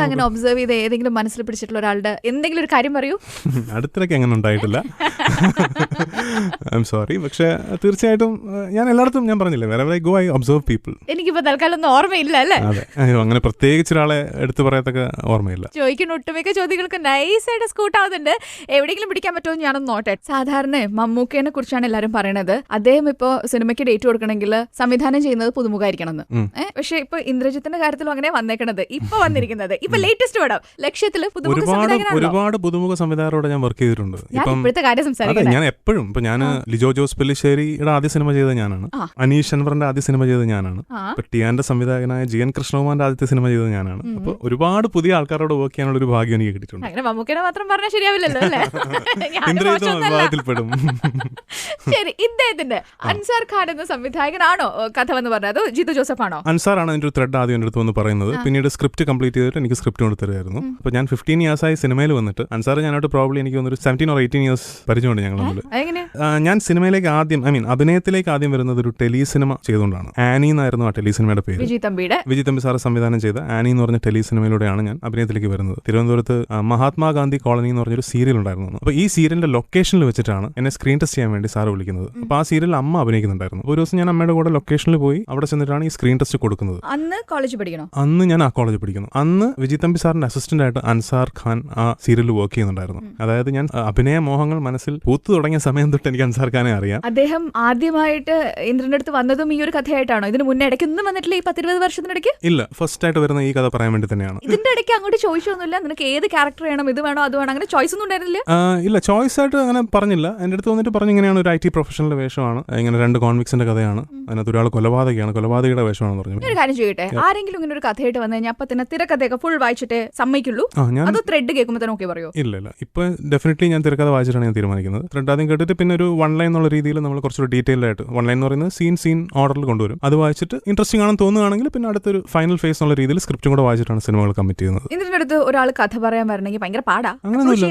അങ്ങനെ ഒബ്സർവ് ചെയ്ത് ഏതെങ്കിലും മനസ്സിൽ പിടിച്ചിട്ടുള്ള ഒരാളുടെ എന്തെങ്കിലും ഒരു കാര്യം പറയൂ. അടുത്തിടയ്ക്ക് അങ്ങനെ ഉണ്ടായിട്ടില്ല, ഐ എം സോറി. പക്ഷേ തീർച്ചയായിട്ടും ഞാൻ എല്ലായിടത്തും ഞാൻ പറഞ്ഞില്ലേ, wherever I go I observe people. എനിക്കിപ്പോ തൽക്കാലം ഒന്നും ഓർമ്മയില്ല അല്ലേ? അതെ, അങ്ങനെ പ്രത്യേകിച്ച് ഒരാളെ എടുത്തു പറയത്തൊക്കെ ഓർമ്മയില്ല. ചോദിക്കുന്ന ഒട്ടുമിക്ക ചോദ്യങ്ങൾക്ക് നൈസായിട്ട് സ്കൂട്ട് ആവുന്നുണ്ട്. എവിടെയെങ്കിലും പിടിക്കാൻ പറ്റുമോ ഞാനൊന്ന് നോട്ടെ. സാധാരണ മമ്മൂക്കേനെ കുറിച്ചാണ് എല്ലാവരും പറയണത്. അദ്ദേഹം ഇപ്പോ സിനിമയ്ക്ക് ഡേറ്റ് കൊടുക്കണമെങ്കിൽ സംവിധാനം ചെയ്യുന്നത് പുതുമുഖമായിരിക്കണം എന്ന്. പക്ഷെ ഇപ്പൊ ഇന്ദ്രജിത്തിന്റെ കാര്യത്തിലും അങ്ങനെ വന്നേക്കണത്. ഇപ്പൊ വന്നിരിക്കുന്നത് ഇപ്പൊ ലേറ്റസ്റ്റ് പടം ലക്ഷ്യത്തില് ഒരുപാട് പുതുമുഖ സംവിധായകരോട് ഞാൻ വർക്ക് ചെയ്തിട്ടുണ്ട്. ഇപ്പോഴത്തെ കാര്യം സംസാരിക്കുന്നത് ഞാൻ എപ്പോഴും ഇപ്പൊ ഞാൻ ലിജോ ജോസ് പെല്ലിശ്ശേരിയുടെ ആദ്യ സിനിമ ചെയ്തത് ഞാനാണ്. അനീഷ് അൻവറിന്റെ ആദ്യ സിനിമ ചെയ്തത് ഞാനാണ്. ഇപ്പൊ ടിയാന്റെ സംവിധായകനായ GN കൃഷ്ണകുമാറിന്റെ ആദ്യത്തെ സിനിമ ചെയ്തത് ഞാനാണ്. അപ്പൊ ഒരുപാട് പുതിയ ആൾക്കാരോട് വർക്ക് ചെയ്യാനുള്ള ഒരു ഭാഗ്യം എനിക്ക് കിട്ടിയിട്ടുണ്ട്. അങ്ങനെ മമ്മൂക്കനെ മാത്രം പറഞ്ഞാൽ ശരിയാവില്ലല്ലോ അല്ലേ? വിഭാഗത്തിൽപ്പെടും. ശരി, ഇദ്ദേഹത്തിന്റെ അൻസാർ ഖാൻ എന്ന സംവിധായകനാണോ കഥ എന്ന് പറഞ്ഞത്? ജിത്തു ജോസഫ് ആണോ? അൻസാറാണ് അതിന്റെ ഒരു ത്രെഡ് ആദ്യം എൻ്റെ അടുത്ത് വന്ന് പറയുന്നത്. പിന്നീട് സ്ക്രിപ്റ്റ് കംപ്ലീറ്റ് ചെയ്തിട്ട് എനിക്ക് സ്ക്രിപ്റ്റ് കൊണ്ട് തരുമായിരുന്നു. അപ്പൊ ഞാൻ 15 years ആയി സിനിമയിൽ വന്നിട്ട് അൻസാർ ഞാനായിട്ട് പ്രോബ്ലി എനിക്ക് ഒരു 17 or 18 years പരിചയമുണ്ട് ഞങ്ങൾ തമ്മിൽ. ഞാൻ സിനിമയിലേക്ക് ആദ്യം അഭിനയത്തിലേക്ക് ആദ്യം വരുന്നത് ഒരു ടെലി സിനിമ ചെയ്തുകൊണ്ടാണ്. ആനി എന്നായിരുന്നു ആ ടെലി സിനിമയുടെ പേര്. വിജയ് തമ്പി സാറ് സംവിധാനം ചെയ്ത ആനി എന്ന് പറഞ്ഞ ടെലി സിനിമയിലൂടെയാണ് ഞാൻ അഭിനയത്തിലേക്ക് വരുന്നത്. തിരുവനന്തപുരത്ത് മഹാത്മാഗാന്ധി കോളനി എന്ന് പറഞ്ഞൊരു സീരിയൽ ഉണ്ടായിരുന്നു. അപ്പോൾ ഈ സീരിയലിന്റെ ലൊക്കേഷനിൽ വെച്ചിട്ടാണ് എന്നെ സ്ക്രീൻ ടെസ്റ്റ് ചെയ്യാൻ വേണ്ടി സാറ് വിളിക്കുന്നത്. അപ്പോൾ ആ സീരിയൽ അമ്മ അഭിനയിക്കുന്നുണ്ടായിരുന്നു. ഒരു ദിവസം ഞാൻ അമ്മയുടെ കൂടെ ലൊക്കേഷനിൽ പോയി അവിടെ ചെന്നിട്ടാണ് ഈ സ്ക്രീൻ ടെസ്റ്റ് കൊടുക്കുന്നത്. അന്ന് കോളേജ് പഠിക്കണം. അന്ന് ഞാൻ ആ കോളേജ് പഠിക്കുന്നു. അന്ന് വിജയ് തമ്പി സാറിന്റെ അസിസ്റ്റന്റ് ആയിട്ട് അൻസാർ ഖാൻ ആ സീരിയലിൽ വർക്ക് ചെയ്യുന്നുണ്ടായിരുന്നു. അതായത് ഞാൻ അഭിനയ മോഹങ്ങൾ മനസ്സിൽ പൂത്തു തുടങ്ങിയ സമയം തൊട്ട് എനിക്ക് അൻസാർ ഖാനെ അറിയാം. അദ്ദേഹം ആദ്യമായിട്ട് ഇന്ദ്രന്റെ അടുത്ത് വന്നതും ഈ ഒരു കഥയായിട്ടാണോ? ഇതിന് മുന്നേ ഇടയ്ക്കൊന്നും വന്നിട്ടില്ല ഈ 10-20 വർഷത്തിനിടയ്ക്ക്? ഇല്ല, ഫസ്റ്റ് ആയിട്ട് വരുന്ന ഈ കഥ പറയാൻ വേണ്ടി തന്നെയാണ്. ഇതിന്റെ ഇടയ്ക്ക് അങ്ങോട്ട് ചോദിച്ചൊന്നുമില്ല, നിനക്ക് ഏത് ക്യാരക്ടർ വേണം, ഇത് വേണോ അത് വേണോ, അങ്ങനെ ചോയ്സ് ഒന്നും ഉണ്ടായിരുന്നില്ല? ഇല്ല, ചോയ്സ് ആയിട്ട് അങ്ങനെ പറഞ്ഞില്ല. എൻ്റെ അടുത്ത് വന്നിട്ട് പറഞ്ഞു ഇങ്ങനെയാണ് ഒരു IT പ്രൊഫഷണൽ വേഷമാണ്, ഇങ്ങനെ 2 കോൺവിക്സിന്റെ കഥയാണ്, അതിനകത്ത് ഒരാൾ കൊലപാതകയാണ്, കൊലപാതകയുടെ വേഷമാണെന്ന് പറഞ്ഞു. ഒരു കാര്യം ചോദിക്കട്ടെ, ആരെങ്കിലും ഇങ്ങനെ ഒരു കഥയായിട്ട് വന്നു കഴിഞ്ഞാൽ അപ്പൊ തന്നെ തിരക്കഥയൊക്കെ ഫുൾ വായിച്ചിട്ട് സമ്മതിക്കുള്ളൂ? അത് ത്രെഡ് കേൾക്കുമ്പോൾ തന്നെ ഓക്കെ പറയോ? ഇല്ല, ഇപ്പൊ ഡെഫിനറ്റ്ലി ഞാൻ തിരക്കഥ വായിച്ചിട്ടാണ് ഞാൻ തീരുമാനിക്കുന്നത്. ത്രെഡ് ആദ്യം കേട്ടിട്ട് പിന്നെ ഒരു 1 ലൈൻ എന്നുള്ള രീതിയിൽ നമ്മൾ കുറച്ചൊരു ഡീറ്റെയിൽ ആയിട്ട് 1 ലൈൻ എന്ന് പറയുന്നത് സീൻ ഓർഡറിൽ കൊണ്ടുവരും. അത് വായിച്ചിട്ട് ഇൻട്രസ്റ്റിംഗ് ആണെന്ന് തോന്നുകയാണെങ്കിൽ പിന്നെ അടുത്തൊരു ഫൈനൽ ഫേസ് എന്നുള്ള രീതിയിൽ സ്ക്രിപ്റ്റും കൂടെ വായിച്ചിട്ടാണ് സിനിമകൾ കമ്മിറ്റ് ചെയ്യുന്നത്. ഇതിന്റെ അടുത്ത് ഒരാൾ കഥ പറയാൻ വരണമെങ്കിൽ ഭയങ്കര പാടാ? അങ്ങനെയൊന്നുമില്ല.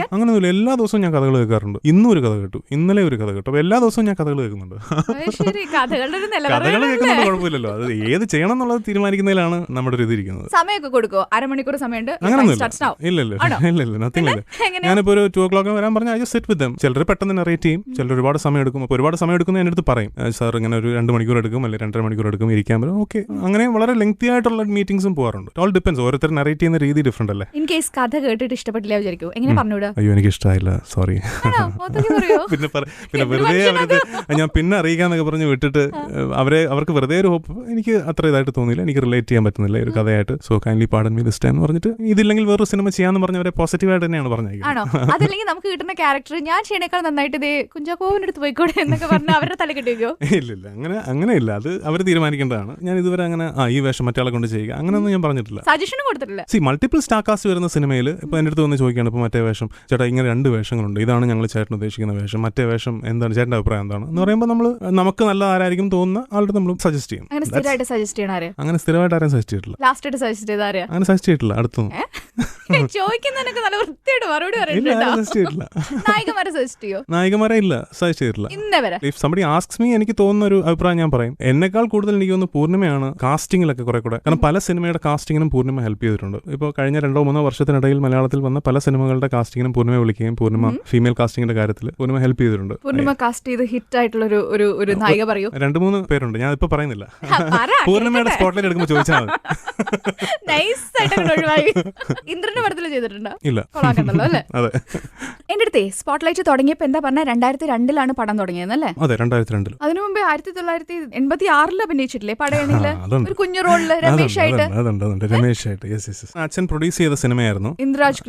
എല്ലാ ദിവസവും ഞാൻ കഥകൾ കേൾക്കാറുണ്ട്. ഇന്നും ഒരു കഥ കേട്ടു, ഇന്നലെ ഒരു കഥ കേട്ടു. അപ്പൊ എല്ലാ ദിവസവും ഞാൻ കഥകൾ കേൾക്കുന്നുണ്ട്. കഥകൾ കേൾക്കുന്നത് കുഴപ്പമില്ലല്ലോ, അത് ഏത് ചെയ്യണം എന്നുള്ളത് തീരുമാനിക്കുന്നതിലാണ് നമ്മുടെ ഒരു ഇതിരിക്കുന്നത്. സമയമൊക്കെ കൊടുക്കോ? അരമണിക്കൂർ സമയമുണ്ട്? ഇല്ല, നത്തിങ് ഇല്ല. ഞാനിപ്പോ ഒരു 2 o'clock വരാൻ പറഞ്ഞാൽ I just sit with dum. ചിലർ പെട്ടെന്ന് നറേറ്റ് ചെയ്യും, ചിലർ ഒരുപാട് സമയം എടുക്കും. അപ്പോൾ ഒരുപാട് സമയം എടുക്കുന്ന എൻ്റെ അടുത്ത് പറയും, സാർ ഇങ്ങനെ ഒരു 2 മണിക്കൂർ എടുക്കും അല്ലെങ്കിൽ 2.5 മണിക്കൂർ എടുക്കും, ഇരിക്കാൻ പറ്റും. ഓക്കെ, അങ്ങനെ വളരെ ലെങ്തി ആയിട്ടുള്ള മീറ്റിംഗ്സും പോകാറുണ്ട്. ഓൾ ഡിപ്പെൻസ്, ഓരോരുത്തർ നറേറ്റ് ചെയ്യുന്ന രീതി ഡിഫറെന്റ് അല്ലേ. ഇൻ കേസ് കഥ കേട്ടിട്ട് ഇഷ്ടപ്പെട്ടില്ല വിചാരിക്കും, എങ്ങനെ പറഞ്ഞൂടാ? അയ്യോ എനിക്ക് ഇഷ്ടമായില്ല, സോറി. പിന്നെ വെറുതെ അവർക്ക് ഞാൻ പിന്നെ അറിയിക്കാന്നൊക്കെ പറഞ്ഞ് വിട്ടിട്ട് അവർക്ക് വെറുതെ ഒരു ഹോപ്പ്, എനിക്ക് അത്ര ഇതായിട്ട് തോന്നിയില്ല, എനിക്ക് റിലേറ്റ് ചെയ്യാൻ പറ്റുന്നില്ല ഒരു കഥയായിട്ട്. So kindly pardon me this time എന്ന് പറഞ്ഞിട്ട്, ഇതില്ലെങ്കിൽ വേറൊരു സിനിമ ചെയ്യാന്ന് പറഞ്ഞവരെ പോസിറ്റീവായിട്ട് തന്നെയാണ് പറഞ്ഞേക്കുന്നത്. അതല്ലെങ്കിൽ നമുക്ക് കിട്ടുന്ന ക്യാരക്ടർ ഞാൻ ചെയ്യണേക്കാൾ നന്നായിട്ട് ഇതേ കുഞ്ചാക്കോവിന്റെ അടുത്ത് പോയിക്കോട്ടെ എന്നൊക്കെ പറഞ്ഞ് അവരുടെ തല കെട്ടിവെക്കോ? ഇല്ല, അങ്ങനെയില്ല. അത് അവർ തീരുമാനിക്കേണ്ടതാണ്. ഞാൻ ഇതുവരെ അങ്ങനെ ഈ വേഷം മറ്റേ കൊണ്ട് ചെയ്യുക അങ്ങനെയൊന്നും ഞാൻ പറഞ്ഞിട്ടില്ല, സജഷനും കൊടുത്തിട്ടില്ല. മൾട്ടിപ്പിൾ സ്റ്റാർ കാസ്റ്റ് വരുന്ന സിനിമയിൽ ഇപ്പൊ എൻ്റെ അടുത്ത് വന്ന് ചോദിക്കുകയാണ്, ഇപ്പൊ മറ്റേ വേഷം ചേട്ടാ ഇങ്ങനെ 2 വേഷങ്ങളുണ്ട്, ഇതാണ് ഞങ്ങൾ ചേട്ടൻ ഉദ്ദേശിക്കുന്ന വേഷം, മറ്റേ വേഷം എന്താണ് ചേട്ടൻ്റെ അഭിപ്രായം എന്താണ് എന്ന് പറയുമ്പോൾ നമുക്ക് നല്ല ആരായിരിക്കും തോന്നുന്ന ആളുടെ നമ്മൾ സജസ്റ്റ് ചെയ്യും. അങ്ങനെ സ്ഥിരമായിട്ട് സജസ്റ്റ് ചെയ്യണ? അങ്ങനെ സ്ഥിരമായിട്ട് ആരും സജസ്റ്റ് ചെയ്തിട്ടില്ല. ലാസ്റ്റ് ആയിട്ട് സജസ്റ്റ് ചെയ്ത ആരെയാ? അങ്ങനെ സജസ്റ്റ് ചെയ്തിട്ടില്ല. അടുത്തൊന്നും ചോദിക്കുന്നതിനൊക്കെ നല്ല വൃത്തിയായിട്ട് മറുപടി നായികമാരെ ഇല്ല സജസ്റ്റ് ചെയ്തിട്ടില്ല. ഇഫ് സംബഡി ആസ്ക്സ് മീ, എനിക്ക് തോന്നുന്ന ഒരു അഭിപ്രായം ഞാൻ പറയും. എന്നെക്കാൾ കൂടുതൽ എനിക്ക് തോന്നുന്നു പൂർണ്ണിമയാണ് കാസ്റ്റിംഗിലൊക്കെ കുറെ കൂടെ. കാരണം പല സിനിമയുടെ കാസ്റ്റിങ്ങിനും പൂർണ്ണിമ ഹെൽപ്പ് ചെയ്തിട്ടുണ്ട്. ഇപ്പോൾ കഴിഞ്ഞ 2-3 വർഷത്തിനിടയിൽ മലയാളത്തിൽ വന്ന പല സിനിമകളുടെ കാസ്റ്റിങ്ങിനും പൂർണ്ണിമ വിളിക്കുകയും പൂർണ്ണിമ ഫീമെയിൽ കാസ്റ്റിംഗിന്റെ കാര്യത്തിൽ പൂർണ്ണിമ ഹെൽപ്പ് ചെയ്തിട്ടുണ്ട്. പൂർണ്ണിമ കാസ്റ്റ് ചെയ്ത് ഹിറ്റ് ആയിട്ടുള്ള ഒരു നായിക പറയൂ. 2-3 പേരുണ്ട്, ഞാൻ ഇപ്പൊ പറയുന്നില്ല. പൂർണ്ണിമയുടെ സ്പോട്ട്ലൈറ്റ് എടുക്കുമ്പോൾ ചോദിച്ചാൽ മതി. ഇന്ദ്രന്റെ പടത്തിൽ ചെയ്തിട്ടുണ്ടോ? ഇല്ല. അതെ. എന്റെ അടുത്തേ സ്പോട്ട്ലൈറ്റ് തുടങ്ങിയപ്പോ എന്താ പറഞ്ഞ 2002 പടം തുടങ്ങിയെന്നല്ലേ? അതെ, 2002. അതിനു മുമ്പേ 1986 അഭിനയിച്ചിട്ടില്ലേ പടയണിയില് ഒരു കുഞ്ഞു റോളില് രമേശായിട്ട്? അച്ഛൻ പ്രൊഡ്യൂസ് ചെയ്ത സിനിമയായിരുന്നു ഇന്ദ്രരാജ്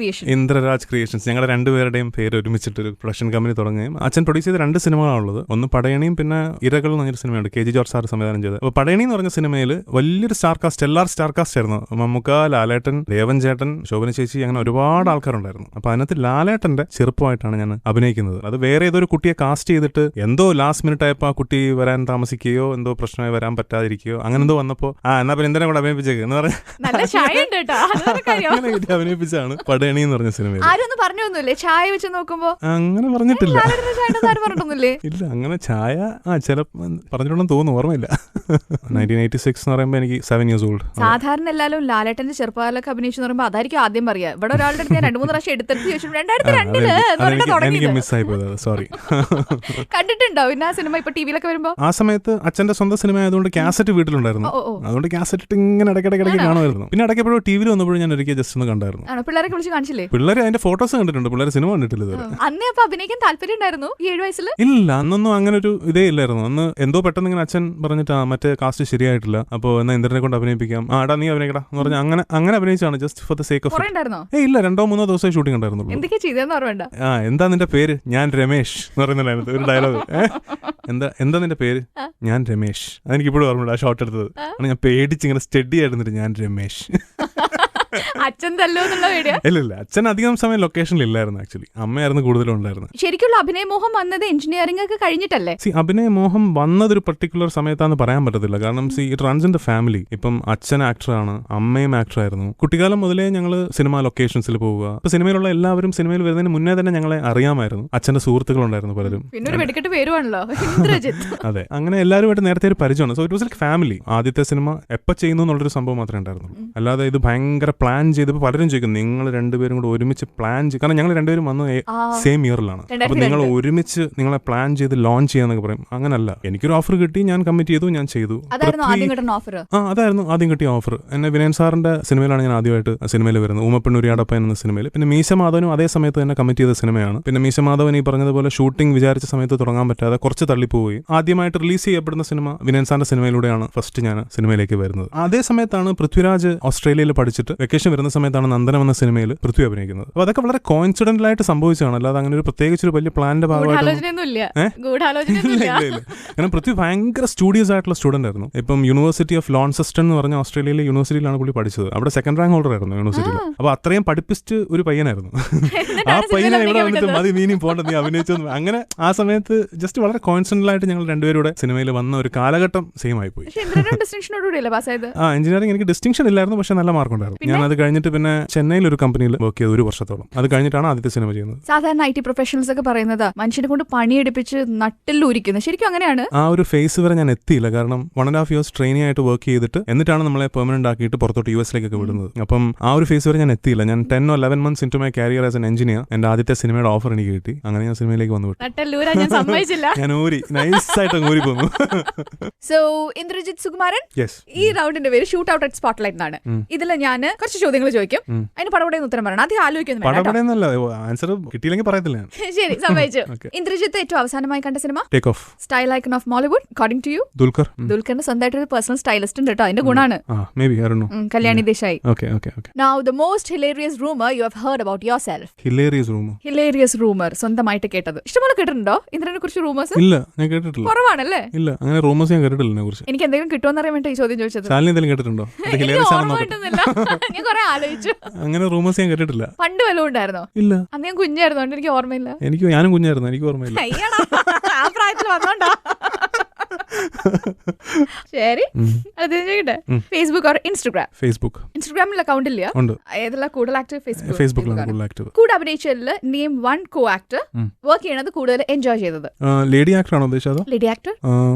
ക്രിയേഷൻസ്. ഞങ്ങളുടെ 2 പേരുടെയും പേര് ഒരുമിച്ചിട്ട് ഒരു പ്രൊഡക്ഷൻ കമ്പനി തുടങ്ങുകയും അച്ഛൻ പ്രൊഡ്യൂസ് ചെയ്ത 2 സിനിമകളാണുള്ളത്. ഒന്ന് പടയണിയും പിന്നെ ഇരകൾ എന്ന് പറഞ്ഞൊരു സിനിമയുണ്ട്, KG ജോർജ് സാർ സംവിധാനം ചെയ്തത്. അപ്പോൾ പടയണി എന്ന് പറഞ്ഞ സിനിമയിൽ വലിയൊരു സ്റ്റെല്ലാർ സ്റ്റാർ കാസ്റ്റ് ആയിരുന്നു. മമ്മൂക്ക, ലാലേട്ടൻ, ദേവൻ ചേട്ടൻ, ശോഭന ചേച്ചി, അങ്ങനെ ഒരുപാട് ആൾക്കാരുണ്ടായിരുന്നു. അപ്പൊ അതിനകത്ത് ലാലേട്ടന്റെ ചെറുപ്പമായിട്ടാണ് ഞാൻ അഭിനയിക്കുന്നത്. അത് വേറെ ഏതൊരു കുട്ടിയെ കാസ്റ്റ് ചെയ്തിട്ട് എന്തോ ലാസ്റ്റ് മിനിറ്റ് ആയപ്പോൾ ആ കുട്ടി വരാൻ താമസിക്കുകയോ എന്തോ പ്രശ്നമായി വരാൻ പറ്റാതിരിക്കുകയോ അങ്ങനെ എന്തോ വന്നപ്പോ എന്നാ പിന്നെ എന്തിനാ കൂടെ അഭിനയിപ്പിച്ചേക്ക് എന്ന് പറഞ്ഞ അഭിനയിപ്പിച്ചാണ് പടയണി എന്ന് പറഞ്ഞ സിനിമ. ചായ വെച്ച് നോക്കുമ്പോ അങ്ങനെ പറഞ്ഞിട്ടില്ല. ഇല്ല, അങ്ങനെ ചായ ചിലപ്പോ പറഞ്ഞിട്ടുണ്ടെന്ന് തോന്നുന്നു, ഓർമ്മയില്ല. 1986 എന്ന് പറയുമ്പോ എനിക്ക് 7 years old. സാധാരണ എല്ലാവരും ലാലേട്ടന്റെ ചെറുപ്പകാലൊക്കെ അഭിനയിച്ചു പറയുമ്പോ അതായിരിക്കും ആദ്യം പറയാ. ഇവിടെ ഒരാളുടെ 2-3 പ്രാവശ്യം എടുത്തെടുത്ത് ചോദിച്ചു 2002 മിസ്സായി പോയത്, സോറി. കണ്ടിട്ടുണ്ടോ പിന്നെ ആ സിനിമ ഇപ്പൊ ടിവിയിലൊക്കെ വരുമ്പോ? ആ സമയത്ത് അച്ഛന്റെ സ്വന്തം സിനിമ ആയതുകൊണ്ട് കാസറ്റ് വീട്ടിലുണ്ടായിരുന്നു. അതുകൊണ്ട് കാസറ്റ് ഇട്ട് ഇങ്ങനെ ഇടയ്ക്കിടയ്ക്ക് കാണുമായിരുന്നു. പിന്നെ ഇടയ്ക്കെപ്പോഴും ടിവിയിൽ വന്നപ്പോഴും ഞാൻ ഒരിക്കൽ ജസ്റ്റ് ഒന്ന് കണ്ടായിരുന്നു. പിള്ളേരെ വിളിച്ച് കാണിച്ചില്ലേ? പിള്ളേരെ അതിന്റെ ഫോട്ടോസ് കണ്ടിട്ടുണ്ട്, പിള്ളേരെ സിനിമ കണ്ടിട്ടില്ല ഇതുവരെ. അന്നേ അപ്പൊ അഭിനയിക്കാൻ താല്പര്യം ഉണ്ടായിരുന്നു ഈ 7 വയസ്സിൽ? ഇല്ല, അന്നൊന്നും അങ്ങനെ ഒരു ഇതേ ഇല്ലായിരുന്നു. അന്ന് എന്തോ പെട്ടെന്ന് ഇങ്ങനെ അച്ഛൻ പറഞ്ഞിട്ട് മറ്റേ കാസ്റ്റ് ശരിയായിട്ടില്ല, അപ്പൊ എന്നാ ഇന്ദ്രനെ കൊണ്ട് അഭിനയിപ്പിക്കാം, നീ അഭിനയിക്കടാ എന്ന് പറഞ്ഞാൽ അങ്ങനെ അഭിനയിച്ചാണ് just for the sake of. ഇല്ല, 2-3 ദിവസം ഷൂട്ടിംഗ് ഉണ്ടായിരുന്നുള്ളൂ. എന്താ നിന്റെ പേര്? ഞാൻ രമേശ് എന്ന് പറയുന്നുണ്ടായിരുന്നു ഒരു ഡയലോഗ്. എന്താ നിന്റെ പേര്? ഞാൻ രമേശ്. അതെനിക്കിപ്പോഴും ഓർമ്മയില്ല ആ ഷോട്ട് എടുത്തത്. ഞാൻ പേടിച്ച് ഇങ്ങനെ സ്റ്റഡി ആയിരുന്നിട്ട് ഞാൻ രമേശ്. അച്ഛൻ തല്ലോ എന്നുള്ള പേടിയാ? ഇല്ല, അച്ഛൻ അധികം സമയം ലൊക്കേഷനിൽ ഇല്ലായിരുന്നു. ആക്ച്വലി അമ്മയായിരുന്നു കൂടുതലും ഉണ്ടായിരുന്നത്. ശരിക്കുള്ള അഭിനയമോഹം വന്നത് എഞ്ചിനീയറിംഗ് ഒക്കെ കഴിഞ്ഞിട്ടല്ലേ? അഭിനയമോഹം വന്നതൊരു പർട്ടിക്കുലർ സമയത്താന്ന് പറയാൻ പറ്റത്തില്ല. കാരണം it runs in the family. ഇപ്പം അച്ഛൻ ആക്ടറാണ്, അമ്മയും ആക്ടറായിരുന്നു. കുട്ടിക്കാലം മുതലേ ഞങ്ങൾ സിനിമ ലൊക്കേഷൻസിൽ പോവുക. ഇപ്പൊ സിനിമയിലുള്ള എല്ലാവരും സിനിമയിൽ വരുന്നതിന് മുന്നേ തന്നെ ഞങ്ങളെ അറിയാമായിരുന്നു. അച്ഛന്റെ സുഹൃത്തുക്കളുണ്ടായിരുന്നു പലരും. അതെ, അങ്ങനെ എല്ലാവരുമായിട്ട് നേരത്തെ ഒരു പരിചയമാണ്. So it was like family. ആദ്യത്തെ സിനിമ എപ്പോൾ ചെയ്യുന്നു എന്നുള്ളൊരു സംഭവം മാത്രമേ ഉണ്ടായിരുന്നുള്ളൂ. അല്ലാതെ ഇത് ഭയങ്കര പ്ലാൻ ചെയ്തപ്പോൾ പലരും ചോദിക്കും നിങ്ങൾ രണ്ടുപേരും കൂടെ ഒരുമിച്ച് പ്ലാൻ ചെയ്യും, കാരണം ഞങ്ങൾ രണ്ടുപേരും വന്ന് സെയിം ഇയറിലാണ്. അപ്പൊ നിങ്ങൾ ഒരുമിച്ച് നിങ്ങളെ പ്ലാൻ ചെയ്ത് ലോഞ്ച് ചെയ്യാന്നൊക്കെ പറയും. അങ്ങനല്ല, എനിക്കൊരു ഓഫർ കിട്ടി, ഞാൻ കമ്മിറ്റ് ചെയ്തു, ഞാൻ ചെയ്തു. അതായിരുന്നു ആദ്യം കിട്ടിയ ഓഫർ. എന്നെ വിനയൻ സാറിന്റെ സിനിമയിലാണ് ഞാൻ ആദ്യമായിട്ട് സിനിമയിൽ വരുന്നത്, ഊമപ്പെണ്ണൂരിയാടപ്പൻ എന്ന സിനിമയിൽ. പിന്നെ മീശ മാധവനും അതേ സമയത്ത് തന്നെ കമ്മിറ്റ് ചെയ്ത സിനിമയാണ്. പിന്നെ മീശ മാധവൻ ഈ പറഞ്ഞതുപോലെ ഷൂട്ടിംഗ് വിചാരിച്ച സമയത്ത് തുടങ്ങാൻ പറ്റാതെ കുറച്ച് തള്ളിപ്പോയി. ആദ്യമായിട്ട് റിലീസ് ചെയ്യപ്പെടുന്ന സിനിമ വിനയൻ സാറിന്റെ സിനിമയിലൂടെയാണ് ഫസ്റ്റ് ഞാൻ സിനിമയിലേക്ക് വരുന്നത്. അതേ സമയത്താണ് പൃഥ്വിരാജ് ഓസ്ട്രേലിയയിൽ പഠിച്ചിട്ട് വെക്കേഷൻ വരുന്ന സമയത്താണ് നന്ദനം എന്ന സിനിമയിൽ പൃഥ്വി അഭിനയിക്കുന്നത്. അപ്പോൾ അതൊക്കെ വളരെ കോയിൻസിഡന്റൽ ആയിട്ട് സംഭവിച്ചതാണ്, അല്ലാതെ അങ്ങനെ ഒരു പ്രത്യേകിച്ച് ഒരു വലിയ പ്ലാന്റെ ഭാഗമായിട്ട്. കാരണം പൃഥ്വി ഭയങ്കര സ്റ്റുഡിയസ് ആയിട്ടുള്ള സ്റ്റുഡന്റ് ആയിരുന്നു. ഇപ്പം യൂണിവേഴ്സിറ്റി ഓഫ് ലോൺസെസ്റ്റൺ എന്ന് പറഞ്ഞ ഓസ്ട്രേലിയയിലെ യൂണിവേഴ്സിറ്റിയിലാണ് പുള്ളി പഠിച്ചത്. അവിടെ സെക്കൻഡ് റാങ്ക് ഹോൾഡർ ആയിരുന്നു യൂണിവേഴ്സിറ്റിയിൽ. അപ്പോൾ അത്രയും പഠിപ്പിസ്റ്റ് ഒരു പയ്യനായിരുന്നു. ആ പയ്യനെ ഇവിടെ വന്നിട്ട് മതി നീ പോണ്ട, നീ അഭിനയിച്ചു. അങ്ങനെ ആ സമയത്ത് ജസ്റ്റ് വളരെ കോയിൻസിഡന്റൽ ആയിട്ട് ഞങ്ങൾ രണ്ടുപേരുടെ സിനിമയിൽ വന്ന ഒരു കാലഘട്ടം സെയിം ആയി പോയി. എഞ്ചിനീയറിംഗ് എനിക്ക് ഡിസ്റ്റിങ്ഷൻ ഇല്ലായിരുന്നു, പക്ഷെ നല്ല മാർക്ക് ഉണ്ടായിരുന്നു. ഞാൻ അത് കഴിഞ്ഞിട്ട് പിന്നെ ചെന്നൈയിൽ ഒരു കമ്പനിയിൽ വർക്ക് ചെയ്തു 1 വർഷത്തോളം. അത് കഴിഞ്ഞിട്ടാണ് ആദ്യത്തെ സിനിമ ചെയ്യുന്നത്. സാധാരണ IT പ്രൊഫഷണൽസ് ഒക്കെ പറയുന്നത് മനുഷ്യനെ കൊണ്ട് പണിയെടുപ്പിച്ച് നട്ടിലൂരിക്കുന്നത്, ശരിക്കും അങ്ങനെയാണ്? ആ ഒരു ഫേസ് വരെ ഞാൻ എത്തിയില്ല. കാരണം 1.5 years ട്രെയിനിങ് ആയിട്ട് വർക്ക് ചെയ്തിട്ട് എന്നിട്ടാണ് നമ്മളെ പെർമനന്റ് ആക്കിയിട്ട് പുറത്തോട്ട് US-ലേക്കൊക്കെ വിടുന്നത്. അപ്പം ആ ഒരു ഫേസ് വരെ ഞാൻ എത്തിയില്ല. ഞാൻ 10 or 11 months into my career as an engineer എന്റെ ആദ്യത്തെ സിനിമയുടെ ഓഫർ എനിക്ക് കിട്ടി. അങ്ങനെ ഞാൻ സിനിമയിലേക്ക് വന്നു. ഞാൻ ഊരി നൈസായിട്ട് ഊരി പോന്നു. സോ ഇന്ദ്രജിത്ത് സുകുമാരൻ, ഈ റൗണ്ടിന്റെ പേര് ഷൂട്ട് ഔട്ട് അറ്റ് സ്പോട്ട്ലൈറ്റ് എന്നാണ്. ഇതിൽ ഞാൻ കുറച്ച് ചോദ്യങ്ങൾ ചോദിക്കും, അതിന് പടപടയെന്ന് ഉത്തരം പറയണം. ആദ്യം ആലോചിക്കുന്നു, ആൻസർ കിട്ടിയില്ലെങ്കിൽ പറയത്തില്ല. ശരി, സമ്മതിച്ചു. ഇന്ദ്രജിത്ത് ഏറ്റവും അവസാനമായി കണ്ട cinema? Take off. Style icon of Mollywood according to you? ദുൽഖറിന് സ്വന്തമായിട്ട് ഒരു പേഴ്സണൽ സ്റ്റൈലിസ്റ്റ് ഉണ്ട് കേട്ടോ, അതിന്റെ ഗുണാണ്. Kalyani Desai. Now the most hilarious rumor you have heard about yourself? Hilarious rumor സ്വന്തമായിട്ട് കേട്ടത്. ഇഷ്ടംപോലെ കേട്ടിട്ടുണ്ടോ ഇന്ദ്രനെ കുറിച്ച് റൂമേഴ്സ്? ഇല്ല, ഞാൻ കേട്ടിട്ടില്ല. കുറവാണല്ലേ? ഇല്ല, അങ്ങനെ റൂമേഴ്സ് ഞാൻ കേട്ടിട്ടില്ല. എനിക്ക് എന്തെങ്കിലും കിട്ടുമെന്ന് അറിയാൻ വേണ്ടി ഈ ചോദ്യം ചോദിച്ചത്. കേട്ടിട്ടുണ്ടോ? ഞാൻ കുറെ ആലോചിച്ചു. അങ്ങനെ റൂമേഴ്സ് ഞാൻ കേട്ടിട്ടില്ല. പണ്ട് വല്ലതും ഉണ്ടായിരുന്നോ? ഇല്ല, അന്ന് ഞാൻ കുഞ്ഞായിരുന്നു, എനിക്ക് ഓർമ്മയില്ല. ഞാനും കുഞ്ഞായിരുന്നു, എനിക്ക് ഓർമ്മയില്ല. ആ പ്രായത്തിൽ വന്നോണ്ടാ. ശരി, ഫേസ്ബുക്ക് ഓർ ഇൻസ്റ്റഗ്രാം? ഇൻസ്റ്റഗ്രാമിൽ അക്കൗണ്ട് ഇല്ല. ഏതെല്ലാം കൂടുതൽ ആക്റ്റീവ്? ഫേസ്ബുക്കിലാണ്. കൂടെ അഭിനയിച്ചതിൽ നെയിം 1 co-actor വർക്ക് ചെയ്യണത് കൂടുതൽ എൻജോയ് ചെയ്തത്? ലേഡി ആക്ടർ ആണോ ഉദ്ദേശിച്ചത്? Lady actor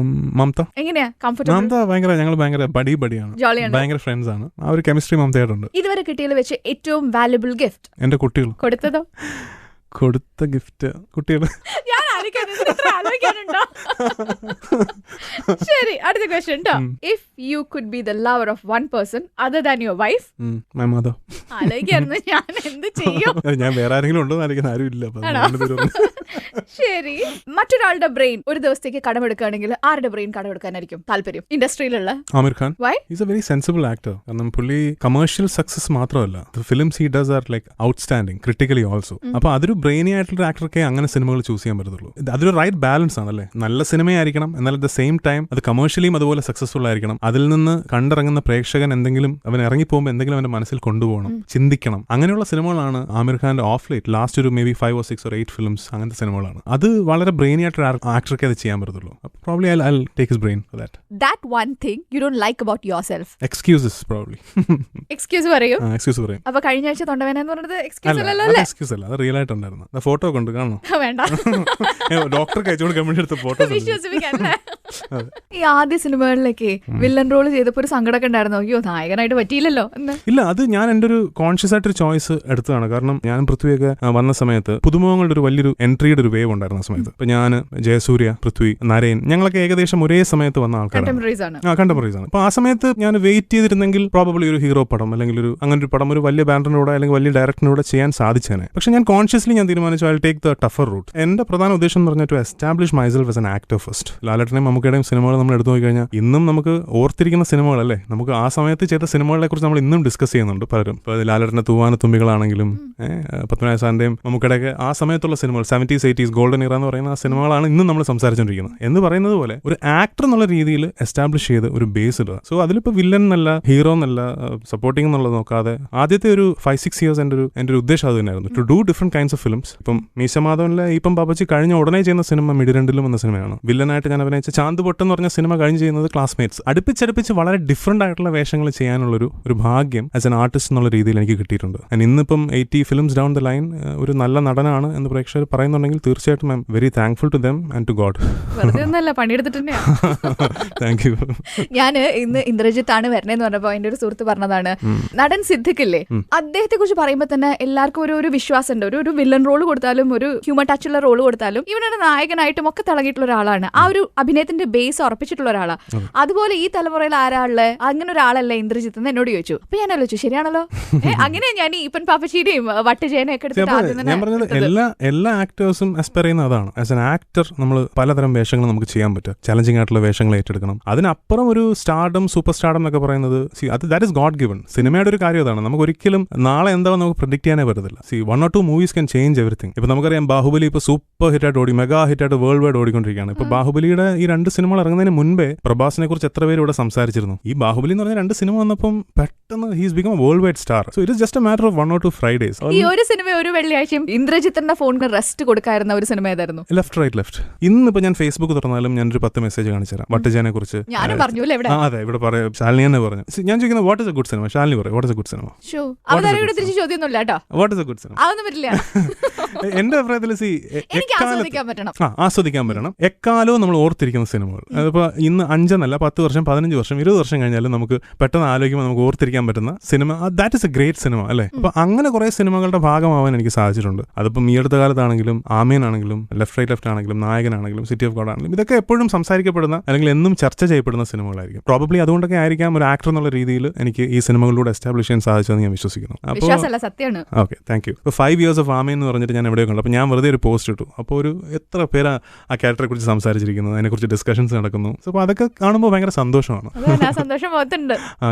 Mamata. എങ്ങനെയാ? കംഫർട്ടബിൾ? ഞങ്ങൾ ഭയങ്കര ബഡിയാണ്, ഭയങ്കര ഫ്രണ്ട്സ് ആണ്. ആ ഒരു കെമിസ്ട്രി മമതയായിട്ടുണ്ട്. ഇതുവരെ കിട്ടിയതിൽ വെച്ച് ഏറ്റവും വാല്യുബിൾ ഗിഫ്റ്റ്? എന്റെ കുട്ടികൾ. കൊടുത്തതോ? കൊടുത്ത ഗിഫ്റ്റ് കുട്ടികൾ. ശരി, അടുത്ത ക്വസ്റ്റ്യൻ ട്ടോ. If you could be the lover of one person other than your wife? My mother. ആലോചിക്കായിരുന്നു ഞാൻ എന്ത് ചെയ്യും. ഞാൻ വേറെ ആരെങ്കിലും ഉണ്ടോ എന്ന് ആരും ഇല്ല. ശരി, മറ്റൊരാളുടെ ബ്രെയിൻ ഒരു ദിവസത്തേക്ക് കടമെടുക്കുകയാണെങ്കിൽ ആരുടെ ബ്രെയിൻ കടമെടുക്കാനായിരിക്കും താല്പര്യം? ഇൻഡസ്ട്രിയിലുള്ള Aamir Khan. Why? Is a very sensible actor. കാരണം പുള്ളി കമേഴ്ഷ്യൽ സക്സസ് മാത്രമല്ല, films he does are like outstanding critically also. അപ്പൊ അതൊരു ബ്രെയിനി ആയിട്ടുള്ള ആക്ടർക്ക് അങ്ങനെ സിനിമകൾ ചൂസ് ചെയ്യാൻ പറ്റത്തുള്ളൂ. അതൊരു റൈറ്റ് ബാലൻസ് ആണല്ലേ. നല്ല സിനിമയായിരിക്കണം, എന്നാൽ അറ്റ് ദ സെയിം ടൈം അത് കമേഴ്ഷ്യലിയും അതുപോലെ സക്സസ്ഫുൾ ആയിരിക്കണം. അതിൽ നിന്ന് കണ്ടിറങ്ങുന്ന പ്രേക്ഷകൻ എന്തെങ്കിലും അവൻ ഇറങ്ങിപ്പോകുമ്പോൾ എന്തെങ്കിലും അവന്റെ മനസ്സിൽ കൊണ്ടുപോകണം, ചിന്തിക്കണം. അങ്ങനെയുള്ള സിനിമകളാണ് ആമിർ ഖാന്റെ ഓഫ് ലേറ്റ് ലാസ്റ്റ് ഒരു may be 5 or 6 or 8 films അങ്ങനത്തെ സിനിമകളാണ്. അത് വളരെ ബ്രെയിനി ആയിട്ട് ആക്ടർക്ക് അത് ചെയ്യാൻ പറ്റത്തുള്ളൂ. Probably I'll take his brain for that. That one thing you don't like about yourself? Excuses probably. Excuse പറയൂ. Excuse പറയും. അപ്പൊ കഴിഞ്ഞ ആഴ്ച തൊണ്ടവേദന എന്ന് പറഞ്ഞത് എക്സ്ക്യൂസ് അല്ലല്ലോ അല്ലേ? എക്സ്ക്യൂസ് അല്ല, അത് റിയൽ ആയിട്ടുണ്ടായിരുന്നു. ആ ഫോട്ടോ കൊണ്ട് കാണണം. വേണ്ട, ഡോക്ടർക്ക് അയച്ചുകൊണ്ട് കമ്പനി എടുത്ത ഫോട്ടോ. ഈ ആദ്യ സിനിമകളിലേക്ക് വില്ലൻ റോൾ ചെയ്തപ്പോ ഒരു സങ്കടമൊക്കെ ഉണ്ടായിരുന്നു, അയ്യോ നായകനായിട്ട് പറ്റിയില്ലല്ലോ എന്ന്? ഇല്ല, അത് ഞാൻ എന്റെ ഒരു കോൺഷ്യസ് ആയിട്ടൊരു ചോയ്സ് എടുത്തതാണ്. കാരണം ഞാൻ പൃഥ്വിയൊക്കെ വന്ന സമയത്ത് പുതുമുഖങ്ങളുടെ ഒരു വലിയൊരു എൻട്രിയുടെ ഒരു വേവ് ഉണ്ടായിരുന്ന സമയത്ത്. ഇപ്പൊ ഞാൻ, ജയസൂര്യ, പൃഥ്വി, നരേൻ, ഞങ്ങളൊക്കെ ഏകദേശം ഒരേ സമയത്ത് വന്ന ആൾക്കാരാണ്. കണ്ടംപററീസ് ആണ്. അപ്പൊ ആ സമയത്ത് ഞാൻ വെയിറ്റ് ചെയ്തിരുന്നെങ്കിൽ പ്രോബബ്ലി ഒരു ഹീറോ പടം അല്ലെങ്കിൽ ഒരു അങ്ങനെ ഒരു പടം ഒരു വലിയ ബാനറിനൂടെ അല്ലെങ്കിൽ വലിയ ഡയറക്ടറിനൂടെ ചെയ്യാൻ സാധിച്ചേനെ. പക്ഷെ ഞാൻ കോൺഷ്യസ്ലി ഞാൻ തീരുമാനിച്ചു I take the tougher route. എന്റെ പ്രധാന ഉദ്ദേശം എന്ന് പറഞ്ഞാൽ to establish myself as an actor first. ലാലേട്ടനെയും മമ്മൂക്കയുടെയും സിനിമകൾ നമ്മൾ എടുത്തു നോക്കി കഴിഞ്ഞാൽ ഇന്നും നമുക്ക് ഓർത്തിരിക്കുന്ന സിനിമകളല്ലേ. നമുക്ക് ആ സമയത്ത് ചെയ്ത സിനിമകളെ കുറിച്ച് നമ്മൾ ഇന്നും ഡിസ്കസ് ചെയ്യുന്നുണ്ട് പലരും. ഇപ്പോൾ ലാലേട്ടന്റെ തൂവാന തുമ്പികളാണെങ്കിലും പത്മനാഭ സാറിന്റെയും മമ്മൂക്കയുടെയൊക്കെ ആ സമയത്തുള്ള സിനിമകൾ 70s 80s ഗോൾഡൻ ഇറ എന്ന് പറയുന്ന ആ സിനിമകളാണ് ഇന്നും നമ്മൾ സംസാരിച്ചുകൊണ്ടിരിക്കുന്നത്. എന്ന് പറയുന്നത് പോലെ ഒരു ആക്ടർ എന്നുള്ള രീതിയിൽ എസ്റ്റാബ്ലിഷ് ചെയ്ത് ഒരു ബേസ് ഇടുക. സോ അതിലിപ്പോൾ വില്ലൻ എന്നല്ല, ഹീറോ എന്നല്ല, സപ്പോർട്ടിംഗ് എന്നുള്ളത് നോക്കാതെ ആദ്യത്തെ ഒരു 5-6 years എൻ്റെ ഒരു ഉദ്ദേശം അത് തന്നെയായിരുന്നു, to do different kinds of films. ഇപ്പം മീശ മാധവനിലെ ഇപ്പം പാപ്പച്ചി കഴിഞ്ഞ ഉടനെ ചെയ്യുന്ന സിനിമ മിഡിരണ്ടിലും എന്ന സിനിമയാണ്. വില്ലനായിട്ട് ഞാൻ അഭിനയിച്ച ചാന്ത് പൊട്ട് എന്ന് പറഞ്ഞ സിനിമ കഴിഞ്ഞ് ചെയ്യുന്നത് ക്ലാസ്മേറ്റ്സ്. അടുപ്പിച്ചടുപ്പിച്ച് വളരെ ഡിഫറെന്റ് ആയിട്ടുള്ള വേഷങ്ങൾ ചെയ്യാനുള്ള ഒരു ഭാഗ്യം ആസ് എൻ ആർട്ടിസ്റ്റ് എന്നുള്ള രീതിയിൽ എനിക്ക് കിട്ടിയിട്ടുണ്ട്. ഇന്നിപ്പം 80 ഫിലിംസ് ഡൗൺ ദ ലൈൻ ഒരു നല്ല നടനാണ് എന്ന് പ്രേക്ഷകർ പറയുന്നുണ്ടെങ്കിൽ തീർച്ചയായിട്ടും I'm very thankful to them and to God. Thank you. ഞാൻ ഇന്ന് ഇന്ദ്രജിത്ത് ആണ് വരണേന്ന് പറഞ്ഞപ്പോ എന്റെ ഒരു സുഹൃത്ത് പറഞ്ഞതാണ്, നടൻ സിദ്ദിഖില്ലേ, അദ്ദേഹത്തെ കുറിച്ച് പറയുമ്പോൾ തന്നെ എല്ലാവർക്കും ഒരു വിശ്വാസമുണ്ട്. ഒരു വില്ലൻ റോൾ കൊടുത്താലും ഒരു ഹ്യൂമൻ ടച്ചുള്ള റോൾ കൊടുത്താലും ഇവനൊരു നായകനായിട്ടും ഒക്കെ തിളങ്ങിയിട്ടുള്ള ഒരാളാണ്. ആ ഒരു അഭിനയത്തിന്റെ ബേസ് ഉറപ്പിച്ചിട്ടുള്ള ഒരാളാണ്. അതുപോലെ ഈ തലമുറയിൽ ആരാള് അങ്ങനെ ഒരാളല്ലേ ഇന്ദ്രജിത്ത് എന്ന് എന്നോട് ചോദിച്ചു. അപ്പൊ ഞാൻ ആലോചിച്ചു, ശരിയാണല്ലോ. അങ്ങനെ ഞാൻ ഈപ്പൻ പാപ്പച്ചീനെയും വട്ടുജേനെയും ഒക്കെ എടുത്തിട്ട് ഞാൻ പറഞ്ഞത് എല്ലാ ആക്ടേഴ്സും എക്സ്പെയർ ചെയ്യുന്ന അതാണ്. ആസ് എൻ ആക്ടർ നമ്മൾ പലതരം വേഷങ്ങൾ നമുക്ക് ചെയ്യാൻ പറ്റും. ചലഞ്ചിങ് ആയിട്ടുള്ള വേഷങ്ങൾ ഏറ്റെടുക്കണം. അതിനപ്പുറം ഒരു സ്റ്റാർഡം സൂപ്പർ സ്റ്റാർഡം എന്നൊക്കെ പറയുന്നത് ദാറ്റ് ഇസ് ഗോഡ് ഗിവൺ. സിനിമയുടെ ഒരു കാര്യം അതാണ്. നമുക്ക് ഒരിക്കലും നാളെ എന്താണെന്ന് നമുക്ക് പ്രെഡിക്റ്റ് ചെയ്യാനേ പറ്റത്തില്ല. 1 or 2 movies can change everything. ഇപ്പൊ നമുക്കറിയാം ബാഹുബലി ഇപ്പൊ സൂപ്പർ ഹിറ്റായിട്ട് ഓടി, മെഗാ ഹിറ്റായിട്ട് വേൾഡ് വൈഡ് ഓടിക്കൊണ്ടിരിക്കുകയാണ്. ഇപ്പൊ ബാഹുബലിയുടെ ഈ 2 സിനിമകൾ ഇറങ്ങുന്നതിന് മുൻപേ പ്രഭാസിനെ കുറിച്ച് എത്ര പേര് ഇവിടെ സംസാരിച്ചിരുന്നു. ഈ ബാഹുബലി എന്ന് പറഞ്ഞ 2 സിനിമ വന്നപ്പം പെട്ടെന്ന് he's become A world wide star. So it is just A matter of 1 or 2 Fridays. ഈ ഒരു സിനിമ ഒരു വെള്ളിയാഴ്ചയും ഇന്ദ്രജിത്തിന്റെ ഫോണിന് റെസ്റ്റ് കൊടുക്കാറുന്ന ഒരു സിനിമ ഏതായിരുന്നു? Left right left. ഇന്നിപ്പോ ഞാൻ ഫേസ്ബുക്ക് തുറന്നാലും ഞാനൊരു 10 മെസ്സേജ് കാണിച്ചു തരാം വട്ടുജേനെ കുറിച്ച്. അതെ, ഇവിടെ പറയാം. ശാലിനി തന്നെ പറഞ്ഞു. ഞാൻ ചോദിക്കുന്നത് what is a good cinema. Shalini പറയും what is a good cinema. What is a good cinema? എന്റെ അഭിപ്രായത്തിൽ ആസ്വദിക്കാൻ പറ്റണം. എക്കാലവും നമ്മൾ ഓർത്തിരിക്കുന്ന സിനിമകൾ. അതിപ്പോ ഇന്ന് 5 എന്നല്ല 10 വർഷം 15 വർഷം 20 വർഷം കഴിഞ്ഞാലും നമുക്ക് പെട്ടെന്ന് ആലോചിക്കുമ്പോൾ നമുക്ക് ഓർത്തിരിക്കാൻ പറ്റുന്ന cinema, that is A great cinema അല്ലേ. അപ്പൊ അങ്ങനെ കുറെ സിനിമകളുടെ ഭാഗമാവാൻ എനിക്ക് സാധിച്ചിട്ടുണ്ട്. അതിപ്പം ഈ അടുത്ത കാലത്താണെങ്കിലും ആമീൻ ആണെങ്കിലും ലെഫ്റ്റ് റൈറ്റ് ലെഫ്റ്റ് ആണെങ്കിലും നായകനാണെങ്കിലും സിറ്റി ഓഫ് ഗോഡ് ആണെങ്കിലും ഇതൊക്കെ എപ്പോഴും സംസാരിക്കപ്പെടുന്ന അല്ലെങ്കിൽ എന്നും ചർച്ച ചെയ്യപ്പെടുന്ന സിനിമകളായിരിക്കും. പ്രോബബ്ലി അതുകൊണ്ടൊക്കെ ആയിരിക്കാം ഒരു ആക്ടർ എന്നുള്ള രീതിയിൽ എനിക്ക് ഈ സിനിമകളിലൂടെ എസ്റ്റാബ്ലിഷ് ചെയ്യാൻ സാധിച്ചതെന്ന് ഞാൻ വിശ്വസിക്കുന്നു. Okay, thank you. ഇപ്പോൾ 5 years of ആമീൻ എന്ന് പറഞ്ഞിട്ട് ഞാൻ എവിടെയോ കണ്ടു. അപ്പോൾ ഞാൻ വെറുതെ ഒരു പോസ്റ്റ് ഇട്ടു. അപ്പോൾ ഒരു എത്ര പേര് ആ ക്യാരക്ടറെ കുറിച്ച് സംസാരിച്ചിരിക്കുന്നത്, അതിനെക്കുറിച്ച് ഡിസ്കഷൻസ് നടക്കുന്നു. അപ്പോൾ അതൊക്കെ കാണുമ്പോൾ ഭയങ്കര സന്തോഷമാണ്.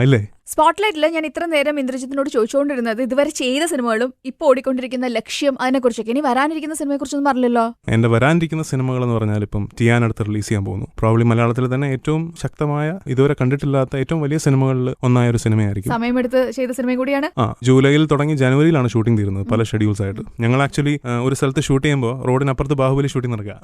ഇല്ലേ? സ്പോട്ട്ലൈറ്റിൽ ഞാൻ ഇത്ര നേരം ഇന്ദ്രജിത്തിനോട് ചോദിച്ചുകൊണ്ടിരുന്നത് ഇതുവരെ ചെയ്ത സിനിമകളും ഇപ്പോൾ ഓടിക്കൊണ്ടിരിക്കുന്ന ലക്ഷ്യം അതിനെക്കുറിച്ചൊക്കെ. ഇനി വരാനിരിക്കുന്ന സിനിമയെ കുറിച്ചൊന്നും പറഞ്ഞില്ലല്ലോ. എന്റെ വരാനിരിക്കുന്ന സിനിമകൾ എന്ന് പറഞ്ഞാൽ ഇപ്പം ടിയാൻ അടുത്ത് റിലീസ് ചെയ്യാൻ പോകുന്നു. പ്രോബ്ലി മലയാളത്തിൽ തന്നെ ഏറ്റവും ശക്തമായ, ഇതുവരെ കണ്ടിട്ടില്ലാത്ത ഏറ്റവും വലിയ സിനിമകളിൽ ഒന്നായ ഒരു സിനിമയായിരിക്കും. സമയമെടുത്ത് ചെയ്ത സിനിമയും കൂടിയാണ്. ജൂലൈയിൽ തുടങ്ങി ജനുവരിയിലാണ് ഷൂട്ടിംഗ് തീരുന്നത്, പല ഷെഡ്യൂൾസ് ആയിട്ട്. ഞങ്ങൾ ആക്ച്വലി ഒരു സ്ഥലത്ത് ഷൂട്ട് ചെയ്യുമ്പോൾ റോഡിനപ്പുറത്ത് ബാഹുബലി ഷൂട്ടിംഗ് നടക്കുക.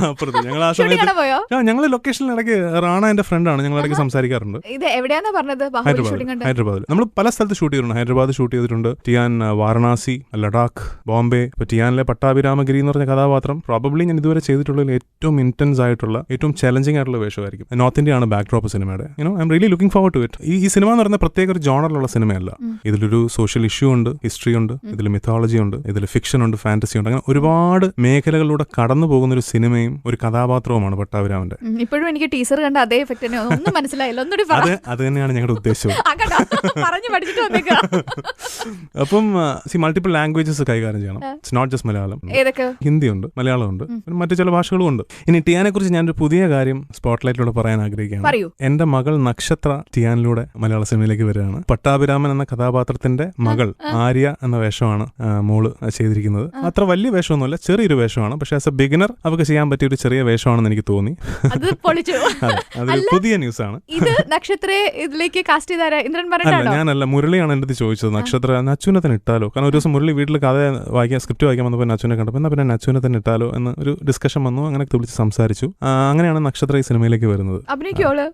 അപ്പുറത്ത് ഞങ്ങൾ ആ സമയത്ത് ഞങ്ങൾ ലൊക്കേഷനിൽ ഇടയ്ക്ക് റാണ എന്റെ ഫ്രണ്ടാണ്, ഞങ്ങൾ ഇടയ്ക്ക് സംസാരിക്കാറുണ്ട്. ഇത് എവിടെയാണെന്ന് പറഞ്ഞത്? ഹൈദരാബാദിൽ നമ്മൾ പല സ്ഥലത്ത് ഷൂട്ട് ചെയ്തിട്ടുണ്ട്. ഹൈദരാബാദ് ഷൂട്ട് ചെയ്തിട്ടുണ്ട്, ടിയാൻ വാരണാസി, ലഡാക്ക്, ബോംബെ. ഇപ്പൊ ടിയാനിലെ പട്ടാഭിരാമഗിരി എന്ന് പറഞ്ഞ കഥാപാത്രം പ്രോബബ്ലി ഞാൻ ഇതുവരെ ചെയ്തിട്ടുള്ളതിൽ ഏറ്റവും ഇന്റൻസ് ആയിട്ടുള്ള ഏറ്റവും ചലഞ്ചിങ് ആയിട്ടുള്ള വേഷമായിരിക്കും. നോർത്ത് ഇന്ത്യ ആണ് ബാക്ക്ഡ്രോപ്പ് സിനിമയുടെ. I'm really looking forward to it. ഈ സിനിമ എന്ന് പറയുന്ന പ്രത്യേക ഒരു ജോണറിലുള്ള സിനിമയല്ല. ഇതിലൊരു സോഷ്യൽ ഇഷ്യൂ ഉണ്ട്, ഹിസ്റ്ററി ഉണ്ട്, ഇതിൽ മിത്തോളജി ഉണ്ട്, ഇതിൽ ഫിക്ഷൻ ഉണ്ട്, ഫാന്റസി ഉണ്ട്. അങ്ങനെ ഒരുപാട് മേഖലകളിലൂടെ കടന്നു പോകുന്ന ഒരു സിനിമയും ഒരു കഥാപാത്രവുമാണ് പട്ടാഭിരാമന്റെ. ഇപ്പോഴും എനിക്ക് ടീസർ കണ്ട അതേ എഫക്ട് ഒന്നും മനസ്സിലായില്ല. അത് തന്നെയാണ് ഞങ്ങളുടെ ഉദ്ദേശവും. അപ്പം മൾട്ടിപ്പിൾ ലാംഗ്വേജസ് കൈകാര്യം ചെയ്യണം. It's not just Malayalam. Hindi ഉണ്ട്, മലയാളം ഉണ്ട്, മറ്റു ചില ഭാഷകളും ഉണ്ട്. ഇനി ടിയാനെ കുറിച്ച് ഞാനൊരു പുതിയ കാര്യം സ്പോട്ട്ലൈറ്റിലൂടെ പറയാൻ ആഗ്രഹിക്കുകയാണ്. എന്റെ മകൾ നക്ഷത്ര ടിയാനിലൂടെ മലയാള സിനിമയിലേക്ക് വരികയാണ്. പട്ടാഭിരാമൻ എന്ന കഥാപാത്രത്തിന്റെ മകൾ ആര്യ എന്ന വേഷമാണ് മോള് ചെയ്തിരിക്കുന്നത്. അത്ര വലിയ വേഷമൊന്നുമല്ല, ചെറിയൊരു വേഷമാണ്. പക്ഷെ ആസ് എ ബിഗിനർ അവർക്ക് ചെയ്യാൻ പറ്റിയ ഒരു ചെറിയ വേഷമാണെന്ന് എനിക്ക് തോന്നി. അതൊരു പുതിയ ന്യൂസ് ആണ്. ഞാനല്ല, മുരളിയാണ് എന്റെ അടുത്ത് ചോദിച്ചത്. നക്ഷത്ര നച്ചുനെ തന്നെ ഇട്ടാലോ? കാരണം ഒരു ദിവസം മുരളി വീട്ടിൽ കഥ വായിക്കാൻ, സ്ക്രിപ്റ്റ് വായിക്കാൻ വന്നപ്പോൾ നച്ചുനെ കണ്ടപ്പോൾ എന്നാ പിന്നെ നച്ചുനെ തന്നെ ഇട്ടാലോ എന്ന് ഒരു ഡിസ്കഷൻ വന്നു. അങ്ങനെ വിളിച്ച് സംസാരിച്ചു. അങ്ങനെയാണ് നക്ഷത്ര ഈ സിനിമയിലേക്ക് വരുന്നത്.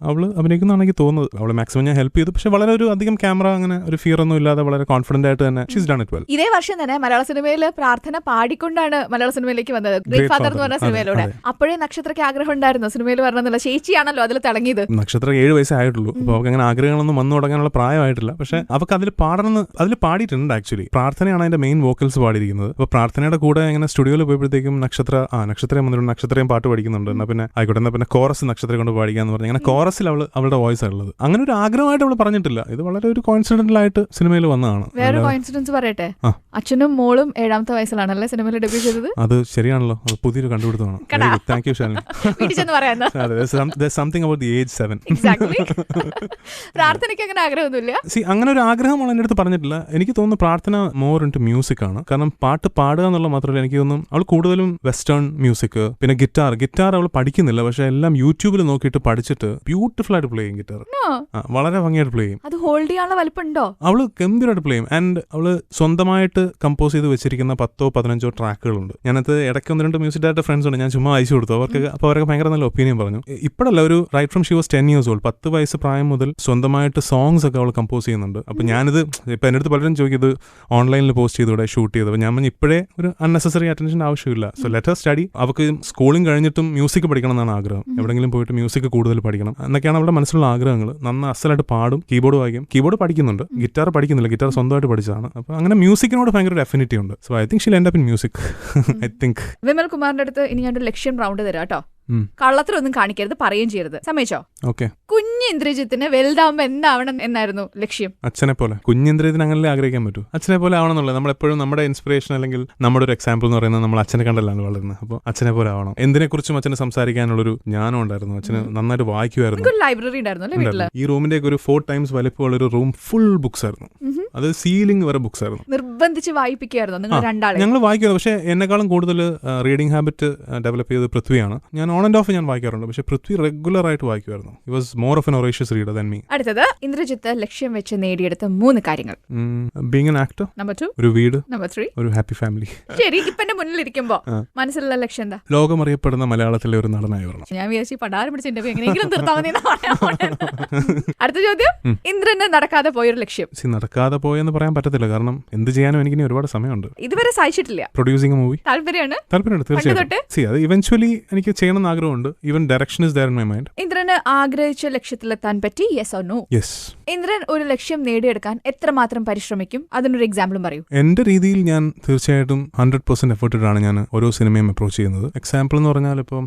അവള് അഭിനയിക്കുന്നതാണെങ്കിൽ തോന്നുന്നത്. അവളെ മാക്സിമം ഞാൻ ഹെൽപ്പ് ചെയ്തു. പക്ഷെ വളരെ ഒരു അധികം ക്യാമറ അങ്ങനെ ഒരു ഫിയർ ഒന്നും ഇല്ലാതെ വളരെ കോൺഫിഡന്റ് ആയിട്ട് തന്നെ ഷീസ് ഡൺ ഇറ്റ് വെൽ. ഇതേ വർഷം തന്നെ മലയാള സിനിമയിൽ പ്രാർത്ഥന പാടിക്കൊണ്ടാണ് മലയാള സിനിമയിലേക്ക് വന്നത്, ഗ്രേറ്റ് ഫാദർ എന്ന് പറഞ്ഞ സിനിമയിലൂടെ. അപ്പോഴേ നക്ഷത്രയ്ക്ക് ആഗ്രഹം ഉണ്ടായിരുന്നു സിനിമയിൽ വരണം എന്നുള്ള. ചേച്ചിയാണല്ലോ അതിൽ തിളങ്ങിയത്. നക്ഷത്ര 7 വയസ്സേ ആയിട്ടുള്ളൂ. അപ്പോൾ അവർക്ക് അങ്ങനെ ആഗ്രഹങ്ങളൊന്നും വന്നു തുടങ്ങാനുള്ള പ്രായമായിട്ടില്ല. പക്ഷെ അവർക്ക് അതിൽ പാടിയിട്ടുണ്ട്. ആക്ച്വലി പ്രാർത്ഥനയാണ് അതിന്റെ മെയിൻ വോക്കൽസ് പാടിയിരിക്കുന്നത്. അപ്പോൾ പ്രാർത്ഥനയുടെ കൂടെ ഇങ്ങനെ സ്റ്റുഡിയോയിൽ പോയപ്പോഴത്തേക്കും നക്ഷത്രയും വന്നിട്ടുണ്ട്. നക്ഷത്രയും പാട്ട് പഠിക്കുന്നുണ്ട്. എന്നാൽ പിന്നെ ആയിക്കോട്ടെ, എന്നാൽ പിന്നെ കോറസ് നക്ഷത്രം കൊണ്ട് പാടിക്കാന്ന് പറഞ്ഞാൽ അങ്ങനെ കോറസിൽ അവളുടെ വോയിസ് ഉള്ളത്. അങ്ങനെ ഒരു ആഗ്രഹമായിട്ട് അവൾ പറഞ്ഞിട്ടില്ല. ഇത് വളരെ ഒരു കോയിൻസിഡന്റൽ ആയിട്ട് സിനിമയിൽ വന്നതാണ്. വേറെ കോയിൻസിഡൻസ് പറയട്ടെ, അച്ഛനും മോളും 7ാമത്തെ വയസ്സിലാണല്ലേ സിനിമയിൽ ഡെബ്യൂ ചെയ്തത്. അത് ശരിയാണല്ലോ, പുതിയൊരു കണ്ടുപിടുത്തമാണ്. Thank you Shalini. Something about the age 7. പ്രാർത്ഥനയ്ക്ക് അങ്ങനെ ആഗ്രഹമൊന്നുമില്ല. അങ്ങനെ ഒരു ആഗ്രഹം അവൾ എൻ്റെ അടുത്ത് പറഞ്ഞിട്ടില്ല. എനിക്ക് തോന്നുന്നു പ്രാർത്ഥന മോർ ഇൻ ടു മ്യൂസിക് ആണ്. കാരണം പാട്ട് പാടുക എന്നുള്ള മാത്രമല്ല, എനിക്ക് തോന്നുന്നു അവൾ കൂടുതലും വെസ്റ്റേൺ മ്യൂസിക്, പിന്നെ ഗിറ്റാർ അവൾ പഠിക്കുന്നില്ല, പക്ഷെ എല്ലാം യൂട്യൂബിൽ നോക്കിയിട്ട് പഠിച്ചിട്ട് ബ്യൂട്ടിഫുൾ ആയിട്ട് പ്ലേ ചെയ്യും ഗിറ്റാർ. വളരെ ഭംഗിയായിട്ട് പ്ലേ ചെയ്യും. അത് ഹോൾഡ് ചെയ്യാനുള്ള വലിപ്പമുണ്ടോ? അവള് ഗംഭീരമായിട്ട് പ്ലേ ചെയ്യും. ആൻഡ് അവള് സ്വന്തമായിട്ട് കമ്പോസ് ചെയ്ത് വെച്ചിരിക്കുന്ന 10-15 ട്രാക്കുകളുണ്ട്. ഞാനത് ഇടയ്ക്ക് 1-2 മ്യൂസിക് ഡയറക്ടർ ഫ്രണ്ട്സ് ഉണ്ട്, ഞാൻ ചുമ്മാ അയച്ചു കൊടുത്തു അവർക്ക്. അപ്പോൾ അവരൊക്കെ ഭയങ്കര നല്ല ഒപ്പീനിയൻ പറഞ്ഞു. ഇപ്പോഴല്ല, ഒരു right from she was 10 years old, 10 വയസ്സ് പ്രായം മുതൽ സ്വന്തമായിട്ട് സോങ്സ് ഒക്കെ അവൾ കമ്പോസ് ചെയ്യുന്നുണ്ട്. അപ്പോൾ ഞാനിത് ഇപ്പം എൻ്റെ അടുത്ത് പലരും ചോദിക്കുന്നത് ഓൺലൈനിൽ പോസ്റ്റ് ചെയ്തൂടെ, ഷൂട്ട് ചെയ്തപ്പോൾ ഞാൻ പറഞ്ഞു ഇപ്പോഴേ ഒരു അൺനെസസറി അറ്റൻഷൻ ആവശ്യമില്ല. So let Har study. അവർക്ക് സ്കൂളിംഗ് കഴിഞ്ഞിട്ടും മ്യൂസിക് പഠിക്കണം എന്നാണ് ആഗ്രഹം. എവിടെയെങ്കിലും പോയിട്ട് മ്യൂസിക് കൂടുതൽ പഠിക്കണം എന്നൊക്കെയാണ് അവളുടെ മനസ്സിലുള്ള ആഗ്രഹങ്ങൾ. നന്നായി അസലായിട്ട് പാടും, കീബോർഡ് വായിക്കും. കീബോർഡ് പഠിക്കുന്നുണ്ട്, ഗിറ്റാർ പഠിക്കുന്നില്ല, ഗിറ്റാർ സ്വന്തമായിട്ട് പഠിച്ചതാണ്. അപ്പോൾ അങ്ങനെ മ്യൂസിക്കിനോട് ഭയങ്കര അഫിനിറ്റി ഉണ്ട്. So I think she'll end up in music. I think. Vimal കുമാറിന്റെ അടുത്ത് ഇനി ഞാനൊരു ലക്ഷ്യം റൗണ്ട് തരാം കേട്ടോ. കള്ളത്തിലൊന്നും കാണിക്കരുത്, പറയുകയും ചെയ്യരുത്. സമ്മതിച്ചോ? ഓക്കെ. കുഞ്ഞ് ഇന്ദ്രജിത്തിന് വലുതാവുമ്പോ എന്താവണം എന്നായിരുന്നു ലക്ഷ്യം? അച്ഛനെ പോലെ. കുഞ്ഞ് ഇന്ദ്രജിത്തിന് അങ്ങനെ ആഗ്രഹിക്കാൻ പറ്റൂ? അച്ഛനെ പോലെ ആവണമെന്നുള്ളത് നമ്മളെപ്പോഴും നമ്മുടെ ഇൻസ്പിറേഷൻ അല്ലെങ്കിൽ നമ്മുടെ ഒരു എക്സാമ്പിൾ എന്ന് പറയുന്നത് നമ്മൾ അച്ഛനെ കണ്ടല്ലാണ് വളരുന്നത്. അപ്പോൾ അച്ഛനെ പോലെ ആവണം. എന്തിനെക്കുറിച്ചും അച്ഛന് സംസാരിക്കാനുള്ളൊരു ജ്ഞാനം ഉണ്ടായിരുന്നു. അച്ഛന് നന്നായിട്ട് വായിക്കുമായിരുന്നു. ലൈബ്രറി ഉണ്ടായിരുന്നു. ഈ റൂമിന്റെ ഒരു 4 times വലിപ്പമുള്ള ഒരു റൂം ഫുൾ ബുക്സ് ആയിരുന്നു. അത് സീലിംഗ് വരെ ബുക്സ് ആയിരുന്നു. നിർബന്ധിച്ച് വായിപ്പിക്കുമായിരുന്നു നിങ്ങൾ രണ്ടാളെ? ഞങ്ങൾ വായിക്കുമായിരുന്നു, പക്ഷേ എന്നെക്കാളും കൂടുതൽ റീഡിംഗ് ഹാബിറ്റ് ഡെവലപ്പ് ചെയ്തത് പൃഥ്വിയാണ്. ഞാൻ ഓൺ ആൻഡ് ഓഫ് ഞാൻ വായിക്കാറുണ്ട്, പക്ഷേ പൃഥ്വി റെഗുലർ ആയിട്ട് വായിക്കുമായിരുന്നു. He was more of N voracious reader than me. അടുത്തത്, ഇന്ദ്രജിത്ത് ലക്ഷ്യം വെച്ച് നേടിയെടുത്ത 3 കാര്യങ്ങൾ. Being an actor. നമ്പർ 2. ഒരു വീട്. നമ്പർ 3. ഒരു ഹാപ്പി ഫാമിലി. ശരി, ഇപ്പൊ എന്റെ മുന്നിൽ ഇരിക്കുമ്പോ മനസ്സിലുള്ള ലക്ഷ്യം എന്താ? ലോകം അറിയപ്പെടുന്ന മലയാളത്തിലെ ഒരു നടനായി വരണം. ഞാൻ വിചാരിച്ചു പടാരം പിടിച്ച് ഇന്റർവ്യൂ എങ്ങനെയെങ്കിലും തീർത്താൽ മതി. അടുത്ത ചോദ്യം, ഇന്ദ്രന് നടക്കാതെ പോയൊരു ലക്ഷ്യം. നടക്കാതെ പോയെന്ന് പറയാൻ പറ്റത്തില്ല, കാരണം എന്ത് ചെയ്യാനും എനിക്ക് ഒരുപാട് സമയമുണ്ട്. ഇതുവരെ സാധിച്ചിട്ടില്ല. പ്രൊഡ്യൂസിംഗ് മൂവി താല്പര്യമാണ്. തീർച്ചയായും. അത് ഇവൻച്വലി എനിക്ക് ചെയ്യണമെന്ന് ആഗ്രഹമുണ്ട്. Even direction is there in my mind. ഇന്ദ്രന് ആഗ്രഹിച്ച ലക്ഷ്യത്തിലെത്താൻ പറ്റി? Yes or no? Yes. Indran ഒരു ലക്ഷ്യം നേടിയെടുക്കാൻ എത്രമാത്രം പരിശ്രമിക്കും? അതിനൊരു എക്സാമ്പിളും പറയൂ. എന്റെ രീതിയിൽ ഞാൻ തീർച്ചയായിട്ടും 100% എഫേർട്ട് ഇട്ടാണ് ഞാൻ ഓരോ സിനിമയും അപ്രോച്ച് ചെയ്യുന്നത്. എക്സാമ്പിൾ എന്ന് പറഞ്ഞാൽ ഇപ്പോൾ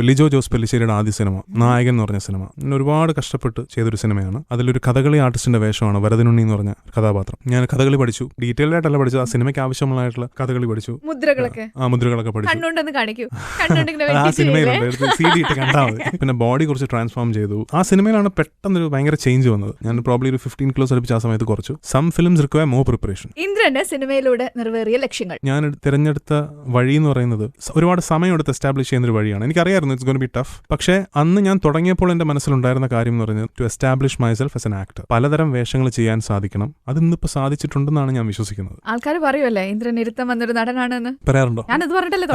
ലിജോ ജോസ് പെല്ലിശ്ശേരിയുടെ ആദ്യ സിനിമ നായകൻ എന്ന് പറഞ്ഞ സിനിമ ഒരുപാട് കഷ്ടപ്പെട്ട് ചെയ്തൊരു സിനിമയാണ്. അതിലൊരു കഥകളി ആർട്ടിസ്റ്റിന്റെ വേഷമാണ് വരദനുണ്ണി എന്ന് പറഞ്ഞ കഥാപാത്രം. ഞാൻ കഥകളി പഠിച്ചു, ഡീറ്റെയിൽഡ് ആയിട്ടല്ല പഠിച്ചു, ആ സിനിമയ്ക്ക് ആവശ്യമുള്ളതായിട്ടുള്ള കഥകളി പഠിച്ചു. മുദ്രകളൊക്കെ പഠിച്ചു. ആ സിനിമയിലുണ്ട്, CD ഇട്ട് കണ്ടാൽ മതി. പിന്നെ ബോഡി കുറച്ച് ട്രാൻസ്ഫോം ചെയ്തു. ആ സിനിമയിലാണ് പെട്ടെന്നൊരു ഭയങ്കര ചേഞ്ച് വന്നത്. ഞാൻ പ്രോബ്ലി ഒരു 15 kilos അടുപ്പിച്ച് ആ സമയത്ത് കുറച്ചു. Some films require more preparation. ഇന്ദ്രന്റെ സിനിമയിലൂടെ നിറവേറിയ ലക്ഷ്യങ്ങൾ. ഞാൻ തിരഞ്ഞെടുത്ത വഴി എന്ന് പറയുന്നത് ഒരുപാട് സമയം എടുത്ത് എസ്റ്റാബ്ലിഷ് ചെയ്യുന്ന ഒരു വഴിയാണ്. എനിക്കറിയായിരുന്നു it's going to be tough. പക്ഷേ അന്ന് ഞാൻ തുടങ്ങിയപ്പോൾ എന്റെ മനസ്സിലുണ്ടായിരുന്ന കാര്യം എന്ന് പറയുന്നത് to establish myself as an actor. പലതരം വേഷങ്ങൾ ചെയ്യാൻ സാധിക്കണം. അത് ഇന്നിപ്പോൾ സാധിച്ചിട്ടുണ്ടെന്നാണ് ഞാൻ വിശ്വസിക്കുന്നത്. ആൾക്കാർ പറയുമല്ലേ ഇന്ദ്രൻ ഇരുത്തം വന്നൊരു നടനാണെന്ന്? പറയാറുണ്ടോ?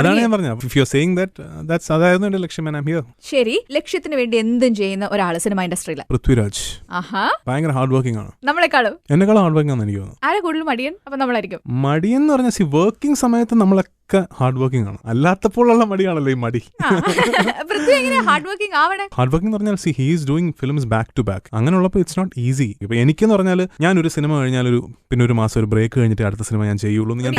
അതാണ് ഞാൻ പറഞ്ഞത്. If you are saying that അതായിരുന്നു എന്റെ ലക്ഷ്യം. And I am here. ശരി, ലക്ഷ്യത്തിന് വേണ്ടി എന്തും ചെയ്യുന്ന ഒരാൾ സിനിമ ഇൻഡസ്ട്രിയിലെ പൃഥ്വിരാജ്. ഭയങ്കര ഹാർഡ് വർക്കിംഗ് ആണ്. നമ്മളെക്കാളും ഹാർഡ് വർക്കിംഗ് ആണെന്ന് എനിക്ക് തോന്നുന്നു. ആരെ കൂടുതൽ മടിയൻ? അപ്പൊ നമ്മളായിരിക്കും മടിയൻ എന്ന് പറഞ്ഞാൽ വർക്കിംഗ് സമയത്ത് നമ്മളൊക്കെ ഹാർഡ് വർക്കിംഗ് ആണ്. അല്ലാത്തപ്പോഴുള്ള മടിയാണല്ലോ ഈ മടി. ഹാർഡ് വർക്കിംഗ് എന്ന് പറഞ്ഞാൽ he is doing films back to back. അങ്ങനെയുള്ളപ്പോൾ ഇറ്റ്സ് നോട്ട് ഈസി. ഇപ്പൊ എനിക്കെന്ന് പറഞ്ഞാൽ ഞാൻ ഒരു സിനിമ കഴിഞ്ഞാൽ പിന്നെ ഒരു മാസം ഒരു ബ്രേക്ക് കഴിഞ്ഞിട്ട് അടുത്ത സിനിമ ഞാൻ ചെയ്യുള്ളൂ. ഞാൻ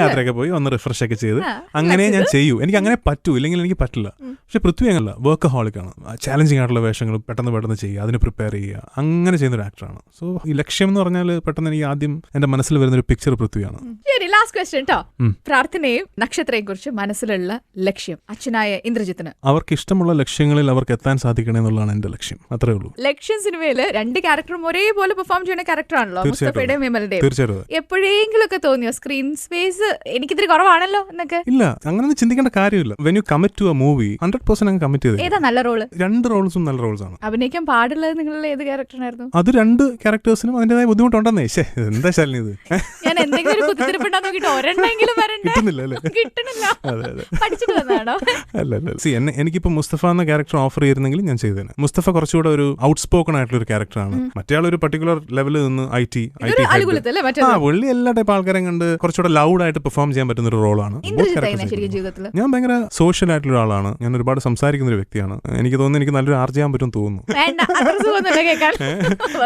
യാത്രയൊക്കെ പോയി ഒന്ന് റിഫ്രഷ് ഒക്കെ ചെയ്ത് അങ്ങനെ ഞാൻ ചെയ്യൂ. എനിക്ക് അങ്ങനെ പറ്റൂ, ഇല്ലെങ്കിൽ എനിക്ക് പറ്റില്ല. പക്ഷെ പൃഥ്വി അങ്ങനല്ല, വർക്കഹോളിക് ആണ്. ചാലഞ്ചിങ് ആയിട്ടുള്ള വേഷങ്ങൾ പെട്ടെന്ന് ചെയ്യുക, അതിന് പ്രിപ്പയർ ചെയ്യുക, അങ്ങനെ ചെയ്യുന്ന ഒരു ആക്ടറാണ്. സോ ഈ ലക്ഷ്യം എന്ന് പറഞ്ഞാൽ പെട്ടെന്ന് എനിക്ക് ആദ്യം എന്റെ മനസ്സിൽ വരുന്ന ഒരു പിക്ചർ പൃഥ്വിയാണ്. ലാസ്റ്റ് ക്വസ്റ്റ്യൻ ട്ടോ. പ്രാർത്ഥനയും നക്ഷത്രയും കുറിച്ച് മനസ്സിലുള്ള ലക്ഷ്യം അച്ഛനായ ഇന്ദ്രജിത്തിന്? അവർക്ക് ഇഷ്ടമുള്ള ലക്ഷ്യങ്ങളിൽ അവർക്ക് എത്താൻ സാധിക്കണേ എന്നുള്ളതാണ് എന്റെ ലക്ഷ്യം. അത്രേ ഉള്ളൂ. ലക്ഷ്യം സിനിമയില് 2 ക്യാരക്ടറും ഒരേപോലെ പെർഫോം ചെയ്യുന്ന ക്യാരക്ടറാണല്ലോ, മുസ്തഫയുടെയും വിമലിന്റെയും. തീർച്ചയായിട്ടും. എപ്പോഴെങ്കിലും ഒക്കെ തോന്നിയോ സ്ക്രീൻ സ്പേസ് എനിക്കിത്തിരി കുറവാണല്ലോ എന്നൊക്കെ? ഇല്ല, അങ്ങനെ ചിന്തിക്കേണ്ട കാര്യമില്ല. When you commit to a movie 100% അങ്ങ് കമ്മിറ്റ് ചെയ്ത്. ഏതാ നല്ല റോള്? 2 റോൾസും നല്ല റോൾസ് ആണ്. അഭിനയിക്കാൻ പാടുള്ളത് നിങ്ങളുടെ ഏത് ക്യാരക്ടറായിരുന്നു? അത് 2 ക്യാരക്ടേഴ്സിനും അതിന്റേതായ ബുദ്ധിമുട്ടുണ്ടെന്നേ. എന്താ ശാലിനി ഇത്? ഞാൻ എന്തെങ്കിലും ഒരു കുത്തിരിപ്പുണ്ടാ നോക്കിട്ട് ഒരെണ്ണെങ്കിലും എനിക്കിപ്പോ മുസ്തഫ എന്ന ക്യാരക്ടർ ഓഫർ ചെയ്തിരുന്നെങ്കിൽ ഞാൻ ചെയ്തേനെ. മുസ്തഫ കുറച്ചുകൂടെ ഒരു ഔട്ട് സ്പോക്കൺ ആയിട്ടുള്ള ഒരു ക്യാരക്ടറാണ്. മറ്റേ ഒരു പർട്ടിക്കുലർ ലെവലിൽ നിന്ന് ഐ.ടി. പുള്ളി എല്ലാ ടൈപ്പ് ആൾക്കാരെയും കണ്ട് കുറച്ചുകൂടെ ലൗഡ് ആയിട്ട് പെർഫോം ചെയ്യാൻ പറ്റുന്ന ഒരു റോളാണ്. ഞാൻ ഭയങ്കര സോഷ്യൽ ആയിട്ടുള്ള ഒരാളാണ്. ഞാൻ ഒരുപാട് സംസാരിക്കുന്ന ഒരു വ്യക്തിയാണ്. എനിക്ക് തോന്നുന്നു എനിക്ക് നല്ലൊരു ആർജ് ചെയ്യാൻ പറ്റും തോന്നുന്നു.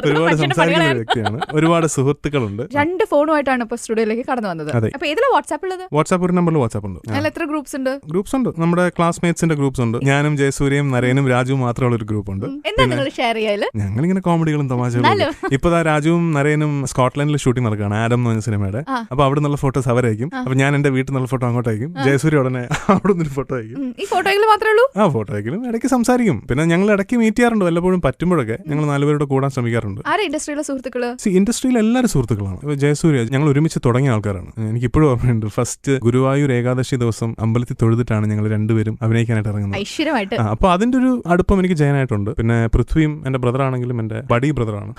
ഒരുപാട് സംസാരിക്കുന്ന ഒരു വ്യക്തിയാണ്. ഒരുപാട് സുഹൃത്തുക്കളുണ്ട്. 2 ഫോണുമായിട്ടാണ് ആയിട്ടാണ് ഇപ്പൊ സ്റ്റുഡിയോയിലേക്ക് കടന്നു വന്നത്. അപ്പൊ ഏതിലാ വാട്സാപ്പുള്ളത്? വാട്സാപ്പ് ഒരു നമ്പറിൽ വാട്സാപ്പ് ഉണ്ട്. അതിൽ എത്ര ഗ്രൂപ്പ്സ് ഉണ്ട്? ഗ്രൂപ്പ്സ് ഉണ്ട്, നമ്മുടെ ക്ലാസ്മേറ്റ്സിന്റെ ഗ്രൂപ്പ്സ് ഉണ്ട്. ഞാനും ജയസൂര്യയും നരേനും രാജുവും മാത്രമുള്ള ഒരു ഗ്രൂപ്പ് ഉണ്ട്. എന്താ നിങ്ങൾ ഷെയർ ചെയ്യാല്? ഞങ്ങളിങ്ങനെ കോമഡികളും തമാശകളും. ഇപ്പൊ രാജുവും നരേനും സ്കോട്ട്ലൻഡിൽ ഷൂട്ടിംഗ് നടക്കുകയാണ്, ആഡം എന്ന് പറഞ്ഞ സിനിമയുടെ. അപ്പൊ അവിടെ നിന്നുള്ള ഫോട്ടോസ് അവരായിരിക്കും. അപ്പൊ ഞാൻ എന്റെ വീട്ടിൽ നിന്നുള്ള ഫോട്ടോ അങ്ങോട്ടേക്കും, ജയസൂര്യ ഉടനെ അവിടെ നിന്നൊരു ഫോട്ടോ അയക്കും. ഈ ഫോട്ടോയിൽ മാത്രമേ ഉള്ളൂ? ആ ഫോട്ടോ അയക്കലും ഇടയ്ക്ക് സംസാരിക്കും. പിന്നെ ഞങ്ങൾ ഇടയ്ക്ക് മീറ്റ് ചെയ്യാറുണ്ട്, വല്ലപ്പോഴും പറ്റുമ്പോഴൊക്കെ ഞങ്ങൾ 4 പേരോട് കൂടാൻ ശ്രമിക്കാറുണ്ട്. ആരാ ഇൻഡസ്ട്രിയിലെ സുഹൃത്തുക്കള്? ഇൻഡസ്ട്രിയിൽ എല്ലാവരും സുഹൃത്തുക്കളാണ്. ജയസൂര്യ ഞങ്ങൾ ഒരുമിച്ച് തുടങ്ങിയ ആൾക്കാരാണ്. എനിക്ക് ഇപ്പോഴും ഓർമ്മയുണ്ട്, ഫസ്റ്റ് ഗുരുവായൂർ ഏകാദശി ദിവസം അമ്പലത്തിൽ തൊഴുതിട്ടാണ് ഞങ്ങൾ രണ്ടുപേരും അഭിനയിക്കാനായിട്ട് ഇറങ്ങുന്നത്. അപ്പൊ അതിന്റെ ഒരു അടുപ്പം എനിക്ക് ജയനായിട്ടുണ്ട്. പിന്നെ പൃഥ്വിയും എന്റെ ബ്രദർ ആണെങ്കിലും എന്റെ ബഡി ബ്രദറാണ്.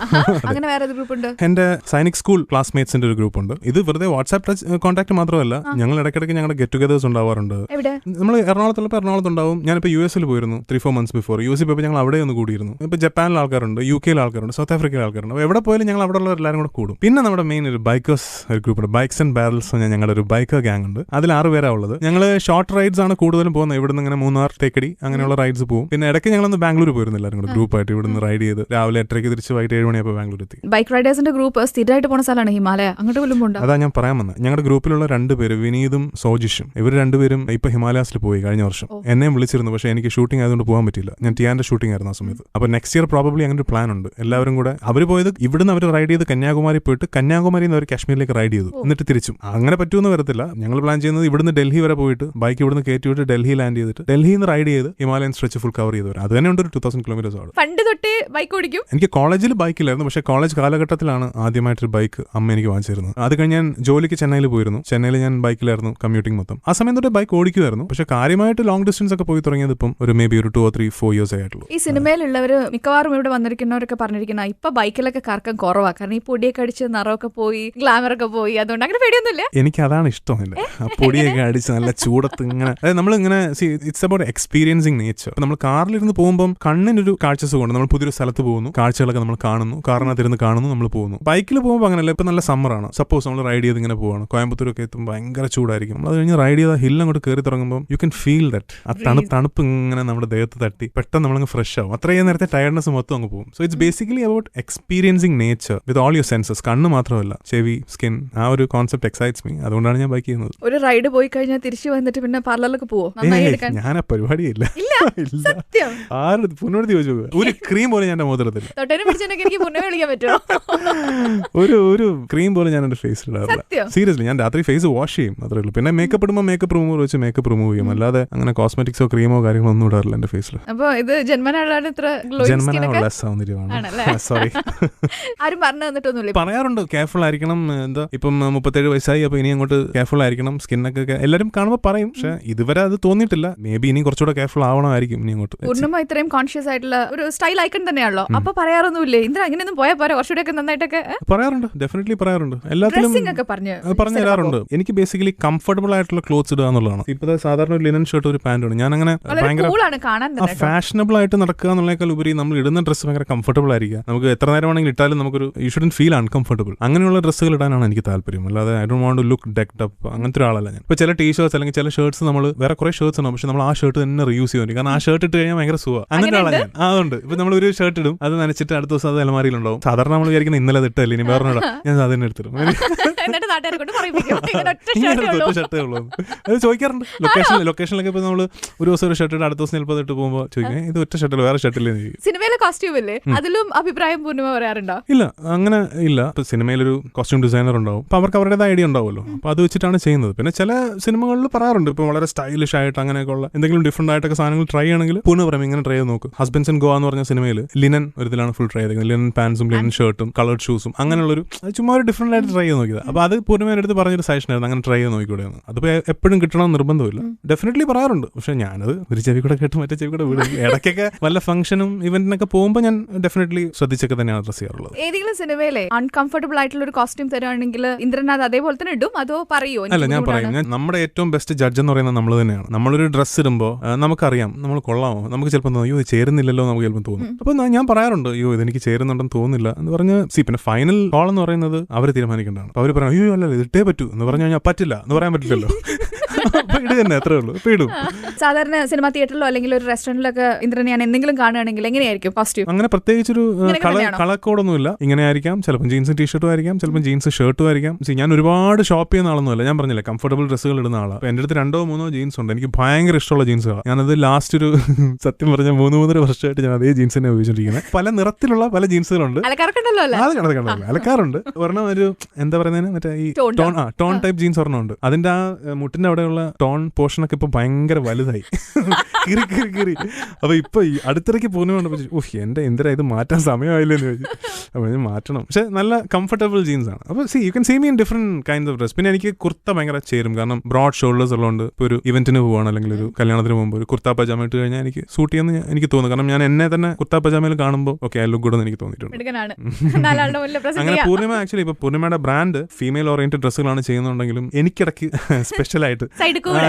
അങ്ങനെ വേറെ ഗ്രൂപ്പ് ഉണ്ട്. എന്റെ സൈനിക് സ്കൂൾ ക്ലാസ്മേറ്റ്സിന്റെ ഒരു ഗ്രൂപ്പ് ഉണ്ട്. ഇത് വെറുതെ വാട്സ്ആപ്പ് കോൺടാക്ട് മാത്രമല്ല, ഞങ്ങൾ ഇടയ്ക്കിടയ്ക്ക് ഞങ്ങളുടെ ഗെറ്റ് ടുഗദേഴ്സ് ഉണ്ടാവാറുണ്ട്. നമ്മൾ എറണാകുളത്തുള്ളപ്പോൾ എറണാകുളത്തുണ്ടാവും. ഞാനിപ്പോൾ US പോയിരുന്നു 3-4 months ബിഫോർ. US പോയപ്പോൾ ഞങ്ങൾ അവിടെ ഒന്ന് കൂടിയിരുന്നു. ഇപ്പൊ ജപ്പാനിൽ ആൾക്കാരുണ്ട്, UK ആൾക്കാരുണ്ട്, സൗത്ത് ആഫ്രിക്കയിൽ ആൾക്കാരുണ്ട്. അപ്പോൾ എവിടെ പോയാലും ഞങ്ങൾ അവിടെ ഉള്ള എല്ലാവരും കൂടെ കൂടും. പിന്നെ നമ്മുടെ മെയിൻ ഒരു ബൈക്കേഴ്സ് ഒരു ഗ്രൂപ്പ് ഉണ്ട്, ബൈക്സ് ആൻഡ് ബാരൽസ്. ഞങ്ങളുടെ ഒരു ബൈക്കർ ഗ്യാങ് ഉണ്ട്. അതിൽ 6 പേരാണ് ഉള്ളത്. ഞങ്ങൾ ഷോർട്ട് റൈഡ്സ് ആണ് കൂടുതലും പോകുന്നത്. ഇവിടുന്ന് ഇങ്ങനെ മൂന്നാർ, തേക്കടി അങ്ങനെയുള്ള റൈഡ്സ് പോകും. പിന്നെ ഇടയ്ക്ക് ഞങ്ങളൊന്ന് ബാംഗ്ലൂർ പോയിരുന്നു എല്ലാവരും കൂടെ ഗ്രൂപ്പായിട്ട്. ഇവിടുന്ന് റൈഡ് ചെയ്ത് രാവിലെ 8:30 തിരിച്ച് വൈകിട്ട് 7 മണിയപ്പോൾ ബാംഗ്ലൂർ എത്തി. ബൈക്ക് റൈഡേഴ്സിന്റെ ഗ്രൂപ്പ് സ്ഥിരമായിട്ട് പോകുന്ന സ്ഥലമാണ് ഹിമാലയ. അങ്ങോട്ട് പോലും പോകണ്ട. അതാ ഞാൻ പറയാൻ വന്നത്. ഞങ്ങളുടെ ഗ്രൂപ്പിലുള്ള 2 പേര്, വിനീതും സോജിഷും, ഇവർ 2 പേരും ഇപ്പൊ ഹിമാലയാസിൽ പോയി കഴിഞ്ഞ വർഷം. എന്നെയും വിളിച്ചിരുന്നു, പക്ഷേ എനിക്ക് ഷൂട്ടിംഗ് ആയതുകൊണ്ട് പോകാൻ പറ്റില്ല. ഞാൻ ടിയാന്റെ ഷൂട്ടിംഗ് ആയിരുന്നു ആ സമയത്ത്. അപ്പൊ നെക്സ്റ്റ് ഇയർ പ്രോബബ്ലി അങ്ങനെ ഒരു പ്ലാൻ ഉണ്ട്. എല്ലാവരും കൂടെ അവർ പോയത് ഇവിടുന്ന് അവർ റൈഡ് ചെയ്ത് കന്യാകുമാരി പോയിട്ട് കന്യാകുമാരിയിൽ നിന്ന് അവർ കാശ്മീരിലേക്ക് റൈഡ് ചെയ്തു, എന്നിട്ട് തിരിച്ചും. അങ്ങനെ പറ്റുമെന്ന് വരത്തില്ല. ഞങ്ങൾ പ്ലാൻ ചെയ്യുന്നത് ഇവിടുന്ന് ഡൽഹി വരെ പോയിട്ട് ബൈക്ക് ഇവിടുന്ന് കയറ്റി വിട്ട് ഡൽഹി ലാൻഡ് ചെയ്തിട്ട് ഡൽഹിയിൽ നിന്ന് റൈഡ് ചെയ്ത് ഹിമാലയൻ സ്ട്രെച്ച് ഫുൾ കവർ ചെയ്തു വരാം. അത് തന്നെ ഉണ്ട് ഒരു 2000 കിലോമീറ്റേഴ്സ് ആണ്. പണ്ട് തൊട്ട് ബൈക്ക് ഓടിക്കും. എനിക്ക് കോളേജിൽ ബൈക്കില്ലായിരുന്നു, പക്ഷേ കോളേജ് കാലഘട്ടത്തിലാണ് ആദ്യമായിട്ടൊരു ബൈക്ക് അമ്മ എനിക്ക് വാങ്ങിച്ചിരുന്നത്. അത് കഴിഞ്ഞ് ഞാൻ ജോലിക്ക് ചെന്നൈയിൽ പോയിരുന്നു. ചെന്നൈയിൽ ഞാൻ ബൈക്കിലായിരുന്നു കമ്മ്യൂട്ടിംഗ് മൊത്തം. ആ സമയം തൊട്ട് ബൈക്ക് ഓടിക്കുമായിരുന്നു. പക്ഷേ കാര്യമായിട്ട് ലോങ് ഡിസ്റ്റൻസ് ഒക്കെ പോയി തുടങ്ങിയത് ഇപ്പം ഒരു മേ ബി ഒരു 2 or 3-4 years ആയിട്ടുള്ളൂ. ഈ സിനിമയിലുള്ളവർ മിക്കവാറും ഇവിടെ വന്നിരിക്കുന്നവരൊക്കെ പറഞ്ഞിരിക്കുന്ന ഇപ്പൊ ബൈക്കിലൊക്കെ കറക്കം കുറവാ. കാരണം ഈ പൊടിയൊക്കെ അടിച്ച് നിറമൊക്കെ പോയി, ഗ്ലാമർ ഒക്കെ പോയി. അതുകൊണ്ട് അങ്ങനെ പേടിയൊന്നുമില്ല. എനിക്ക് അതാണ് ഇഷ്ടം. ആ പൊടിയൊക്കെ അടിച്ച് നല്ല ചൂടത്ത് ഇങ്ങനെ, അതായത് നമ്മളിങ്ങനെ ഇറ്റ്സ് അബൌട്ട് എക്സ്പീരിയൻസിങ് നേച്ചർ. നമ്മൾ കാറിലിരുന്ന് പോകുമ്പോൾ കണ്ണിനൊരു കാഴ്ച സുഖമുണ്ട്. നമ്മൾ പുതിയൊരു സ്ഥലത്ത് പോകുന്നു, കാഴ്ചകളൊക്കെ നമ്മൾ കാണുന്നു, കാറിനകത്തിരുന്ന് കാണുന്നു, നമ്മൾ പോകുന്നു. ബൈക്കിൽ പോകുമ്പോൾ അങ്ങനെയല്ല. ഇപ്പൊ നല്ല സമ്മറാണ്, സപ്പോസ് നമ്മൾ റൈഡ് ചെയ്ത് ഇങ്ങനെ പോവാണ്, കോയമ്പത്തൂരൊക്കെ എത്തുമ്പോൾ ഭയങ്കര ചൂടായിരിക്കും. നമ്മൾ അത് കഴിഞ്ഞ് റൈഡ് ചെയ്ത ഹിൽ അങ്ങോട്ട് കയറി തുടങ്ങുമ്പോൾ യു കൻ ഫീൽ ദറ്റ്. ആ തണുപ്പ് ഇങ്ങനെ നമ്മുടെ ദേഹത്ത് തട്ടി പെട്ടെന്ന് നമ്മളങ്ങ് ഫ്രഷ് ആവും. അത്രയും നേരത്തെ ടയർഡ്നെസ് മൊത്തം അങ്ങ് പോകും. So it's basically about experiencing nature with all your census. കണ്ണ് മാത്രമല്ല, ചെവി, സ്കിൻ, ആ ഒരു കോൺസെപ്റ്റ് എക്സൈറ്റ്സ് മീ. അതുകൊണ്ടാണ് ഞാൻ ബൈക്ക് ചെയ്യുന്നത്. ഒരു റൈഡ് പോയി കഴിഞ്ഞാൽ തിരിച്ചു വന്നിട്ട് പിന്നെ പാർലറിലൊക്കെ പോവോ? ഞാൻ ആ പരിപാടിയില്ല. ആരും പുനോട് ചോദിച്ചു, ഒരു ക്രീം പോലെ ഞാൻ മുഖത്തില്ല. ഒരു ക്രീം പോലെ ഞാൻ എന്റെ ഫേസിൽ ഇടാറില്ല. സീരിയസ്ലി, ഞാൻ രാത്രി ഫേസ് വാഷ് ചെയ്യും, അത്രേ ഉള്ളൂ. പിന്നെ മേക്കപ്പ് ഇടുമ്പോൾ മേക്കപ്പ് റിമൂവർ വെച്ച് മേക്കപ്പ് റിമൂവ് ചെയ്യും. അല്ലാതെ അങ്ങനെ കോസ്മെറ്റിക്സോ ക്രീമോ കാര്യങ്ങളോ ഒന്നും ഇടാറില്ല എന്റെ ഫേസിൽ. ജന്മനായുള്ള സൗന്ദര്യമാണ്. സോറി, ആരും പറഞ്ഞു തന്നിട്ടൊന്നുമില്ല. പറയാറുണ്ട് കെയർഫുൾ ആയിരിക്കണം. എന്താ ഇപ്പം 37 വയസ്സായി, അപ്പൊ ഇനി അങ്ങോട്ട് കെയർഫുൾ ആയിരിക്കണം, സ്കിന്നൊക്കെ എല്ലാവരും കാണുമ്പോൾ പറയും. പക്ഷെ ഇതുവരെ അത് തോന്നിയിട്ടില്ല. മേ ബി ഇനി കുറച്ചുകൂടെ കെയർഫുൾ ആവണമായിരിക്കും ഇനി അങ്ങോട്ട്. പൂർണ്ണമായി ഇത്രയും കോൺഷ്യസ് ആയിട്ടുള്ള ഒരു സ്റ്റൈൽ ഐക്കൺ തന്നെയാണല്ലോ. അപ്പൊ പറയാറൊന്നുമില്ലേ ഇന്ദ്ര അങ്ങനെയൊന്നും പോയാൽ പോരാ, കുറച്ചുകൂടെ നന്നായിട്ടൊക്കെ? പറയാറുണ്ട്, ഡെഫിനറ്റ്ലി പറയാറുണ്ട്. എല്ലാത്തിലും പറഞ്ഞു തരാറുണ്ട്. എനിക്ക് ബേസിക്കലി കംഫർട്ടബിൾ ആയിട്ടുള്ള ക്ലോത്ത്സ് ഇടുക എന്നുള്ളതാണ്. ഇപ്പൊ സാധാരണ ഒരു ലിനൻ ഷർട്ട്, ഒരു പാന്റാണ്. ഞാൻ അങ്ങനെ ഭയങ്കര ഫാഷനബിൾ ആയിട്ട് നടക്കുക എന്നുള്ളതിനേക്കാൾ ഉപരി നമ്മൾ ഇടുന്ന ഡ്രസ്സ് ഭയങ്കര കംഫർട്ടബിൾ ആയിരിക്കുക. നമുക്ക് എത്ര നേരം വേണമെങ്കിൽ ഇട്ടാലും നമുക്കൊരു യു ഷുഡന്റ് ഫീൽ അൺകംഫർട്ടബിൾ. അങ്ങനെയുള്ള ഡ്രസ്സുകൾ ഇടാനാണ് എനിക്ക് താല്പര്യം. അല്ലാതെ I don't want to look decked up, അങ്ങനത്തെ ഒരാളല്ല ഞാൻ. ഇപ്പൊ ചില ടീഷർട്സ് അല്ലെങ്കിൽ ചില ഷർട്ട്സ് നമ്മൾ വേറെ കുറെ ഷർട്ട്സ് ഉണ്ടാവും, പക്ഷെ നമ്മൾ ആ ഷർട്ട് തന്നെ റീയൂസ് ചെയ്യാൻ, കാരണം ആ ഷർട്ട് ഇട്ട് കഴിഞ്ഞാൽ ഭയങ്കര സുഖം. അങ്ങനത്തെ ആളാണ് ഞാൻ. അതുകൊണ്ട് ഇപ്പൊ നമ്മൾ ഒരു ഷർട്ട് ഇടും, അത് നനച്ചിട്ട് അടുത്ത ദിവസം അത് അലമാരിയിലുണ്ടാവും. സാധാരണ നമ്മൾ വിചാരിക്കുന്ന ഇന്നലെ അത് ഇട്ടല്ലേ, ഇനി വേറെ ഞാൻ അതിനെ എടുത്തിടും. ഷർട്ടേ ഉള്ളൂ. അത് ചോദിക്കാറുണ്ട് ലൊക്കേഷനിലൊക്കെ. ഇപ്പൊ നമ്മൾ ഒരു ദിവസം ഒരു ഷർട്ട് ഇട്ട് അടുത്ത ദിവസം ചിലപ്പോൾ ഇട്ട് പോകുമ്പോൾ ചോദിക്കാം, ഇത് ഒറ്റ ഷർട്ടില്ല വേറെ ഷർട്ടില്ലേ? സിനിമയിലെ കോസ്റ്റ്യൂം അല്ലേ, അതിലും അഭിപ്രായം പൂർണ്ണിമ പറയാറുണ്ടോ? ഇല്ല, അങ്ങനെ ഇല്ല. ഇപ്പൊ സിനിമയിലൊരു കോസ്റ്റ്യൂം ഡിസൈനർ ഉണ്ടാവും, അപ്പൊ അവർക്ക് അവരുടേതായ ഐഡിയ ഉണ്ടാവുമല്ലോ, അപ്പൊ അത് വെച്ചിട്ടാണ് ചെയ്യുന്നത്. പിന്നെ ചില സിനിമകളിൽ പറയാറുണ്ട്, ഇപ്പൊ വളരെ സ്റ്റൈലിഷ് ആയിട്ട് അങ്ങനെയൊക്കെ ഉള്ള എന്തെങ്കിലും ഡിഫറെന്റ് ആയിട്ടൊക്കെ സാധനങ്ങൾ ട്രൈ ചെയ്യണമെങ്കിൽ പൂർണ്ണ പറയും ഇങ്ങനെ ട്രൈ ചെയ്ത് നോക്കും. ഹസ്ബൻഡ്സ് ആൻഡ് ഗോ എന്ന് പറഞ്ഞ സിനിമയിൽ ലിനൻ ഒരു ഇതിലാണ് ഫുൾ ട്രൈ ചെയ്തത്. ലിനൻ പാൻസും ലിനൻ ഷർട്ടും കളർഡ് ഷൂസും അങ്ങനെയുള്ളൊരു ചുമ്മാ ഒരു ഡിഫറെന്റ് ആയിട്ട് ട്രൈ ചെയ്ത് നോക്കിയത്. അപ്പൊ അത് പൂർണ്ണിമയുടെ അടുത്ത് പറഞ്ഞൊരു സജഷൻ ആയിരുന്നു, അങ്ങനെ ട്രൈ ചെയ്ത് നോക്കിക്കൂടെയാണ്. അതിപ്പോ എപ്പോഴും കിട്ടണമെന്ന് നിർബന്ധമില്ല. ഡെഫിനറ്റ്ലി പറയാറുണ്ട്, പക്ഷെ ഞാനത് ഒരു ചെവി കൂടെ കേട്ട് മറ്റേ ചെവി കൂടെ വിടും. ഇടയ്ക്കൊക്കെ വല്ല ഫംഗ്ഷനും ഇവന്റിനൊക്കെ പോകുമ്പോൾ ഞാൻ ഡെഫിനറ്റ്ലി ശ്രദ്ധിച്ചൊക്കെ തന്നെയാണ് ഡ്രസ് ചെയ്യാറുള്ളത്. ഏതെങ്കിലും സിനിമയിലെ അൺകംഫർട്ടബിൾ ആയിട്ടുള്ള ഒരു കോസ്റ്റ്യൂം തരുവാണെങ്കിൽ ഇന്ദ്രനാഥ് അതേപോലെ തന്നെ ഇടും, അതോ പറയോ? അല്ല, ഞാൻ പറയും, നമ്മുടെ ഏറ്റവും ബെസ്റ്റ് ജഡ്ജ് എന്ന് പറയുന്നത് നമ്മൾ തന്നെയാണ്. നമ്മളൊരു ഡ്രസ്സ് ഇടുമ്പോൾ നമുക്കറിയാം നമ്മൾ കൊള്ളാമോ, നമുക്ക് ചിലപ്പോൾ തോന്നും അയ്യോ ഇത് ചേരുന്നില്ലല്ലോ, നമുക്ക് ചിലപ്പോൾ തോന്നും. അപ്പൊ ഞാൻ പറയാറുണ്ട് അയ്യോ ഇതെനിക്ക് ചേരുന്നുണ്ടെന്ന് തോന്നുന്നില്ല എന്ന് പറഞ്ഞ് പിന്നെ ഫൈനൽ കോൾ എന്ന് പറയുന്നത് അവർ തീരുമാനിക്കേണ്ടതാണ്. അവർ പറയാം അയ്യോ അല്ല ഇട്ടേ പറ്റൂ എന്ന് പറഞ്ഞു കഴിഞ്ഞാൽ പറ്റില്ല എന്ന് പറയാൻ പറ്റില്ലല്ലോ. ഇടുക തന്നെ, അത്രേ ഉള്ളൂ. ഇപ്പൊ ഇടും. സാധാരണ സിനിമ തിയേറ്ററിലോ അല്ലെങ്കിൽ ഒരു റെസ്റ്റോറന്റിലൊക്കെ ഇന്ദ്രനെ ഞാൻ എന്തെങ്കിലും കാണുകയാണെങ്കിൽ എങ്ങനെയായിരിക്കും കോസ്റ്റ്യൂം? അങ്ങനെ പ്രത്യേകിച്ചൊരു കളക്കോടൊന്നുമില്ല. ഇങ്ങനെ ആയിരിക്കാം, ചിലപ്പോൾ ജീൻസും ടീഷർട്ടും ആയിരിക്കാം, ചിലപ്പോൾ ജീൻസ് ഷർട്ടും ആയിരിക്കാം. ഞാൻ ഒരുപാട് ഷോപ്പ് ചെയ്യുന്ന ആളൊന്നുമല്ല, ഞാൻ പറഞ്ഞില്ല കംഫർട്ടബിൾ ഡ്രസ്സുകൾ ഇടുന്ന ആളാണ്. എന്റെ അടുത്ത് 2-3 ജീൻസ് ഉണ്ട്, എനിക്ക് ഭയങ്കര ഇഷ്ടമുള്ള ജീൻസുകളാണ്. ഞാനത് ലാസ്റ്റ് ഒരു സത്യം പറഞ്ഞ 3-3 വർഷമായിട്ട് ഞാൻ അതേ ജീൻസ് തന്നെ ഉപയോഗിച്ചിരിക്കുന്നത്. പല നിറത്തിലുള്ള പല ജീൻസുകളുണ്ട്, അത് അലക്കാറുണ്ട്. ഒരെണ്ണം ഒരു എന്താ പറയുന്നതിന് മറ്റേ ഈ ടോൺ ടൈപ്പ് ജീൻസ് ഒരെണ്ണമുണ്ട്. അതിന്റെ ആ മുട്ടിന്റെ അവിടെയുള്ള ടോൺ പോർഷനൊക്കെ ഇപ്പൊ ഭയങ്കര വലുതായി, കീറി കീറി കീറി. അപ്പൊ ഇപ്പൊ ഈ അടുത്തിടയ്ക്ക് പോകുന്നതുകൊണ്ട് എന്റെ എന്തിനാ ഇത് മാറ്റാൻ സമയമായില്ലെന്ന് ചോദിച്ചു. അപ്പൊ ഞാൻ മാറ്റണം. പക്ഷെ നല്ല കംഫർട്ടബിൾ ജീൻസ് ആണ്. അപ്പൊ you can see me in different kinds of dress. പിന്നെ എനിക്ക് കുർത്ത ഭയങ്കര ചേരും, കാരണം ബ്രോഡ് ഷോൾഡേഴ്സ് ഉള്ളതുകൊണ്ട് ഇപ്പോൾ ഒരു ഇവന്റിന് പോവാണ് അല്ലെങ്കിൽ ഒരു കല്യാണത്തിന് പോകുമ്പോൾ ഒരു കുർത്ത പജാമ ഇട്ട് കഴിഞ്ഞാൽ എനിക്ക് സൂട്ട് ചെയ്യുന്ന എനിക്ക് തോന്നുന്നു. കാരണം ഞാൻ എന്നെ തന്നെ കുർത്ത പജാമയിൽ കാണുമ്പോൾ ഓക്കെ ഐ ലുക്ക് ഗുഡ് എന്ന് എനിക്ക് തോന്നിയിട്ടുണ്ട്. അങ്ങനെ പൂർണിമ ആക്ച്വലി ഇപ്പൊ പൂർണിമയുടെ ബ്രാൻഡ് ഫീമെയിൽ ഓറിയന്റഡ് ഡ്രസ്സുകളാണ് ചെയ്യുന്നുണ്ടെങ്കിലും എനിക്കിടയ്ക്ക് സ്പെഷ്യലായിട്ട്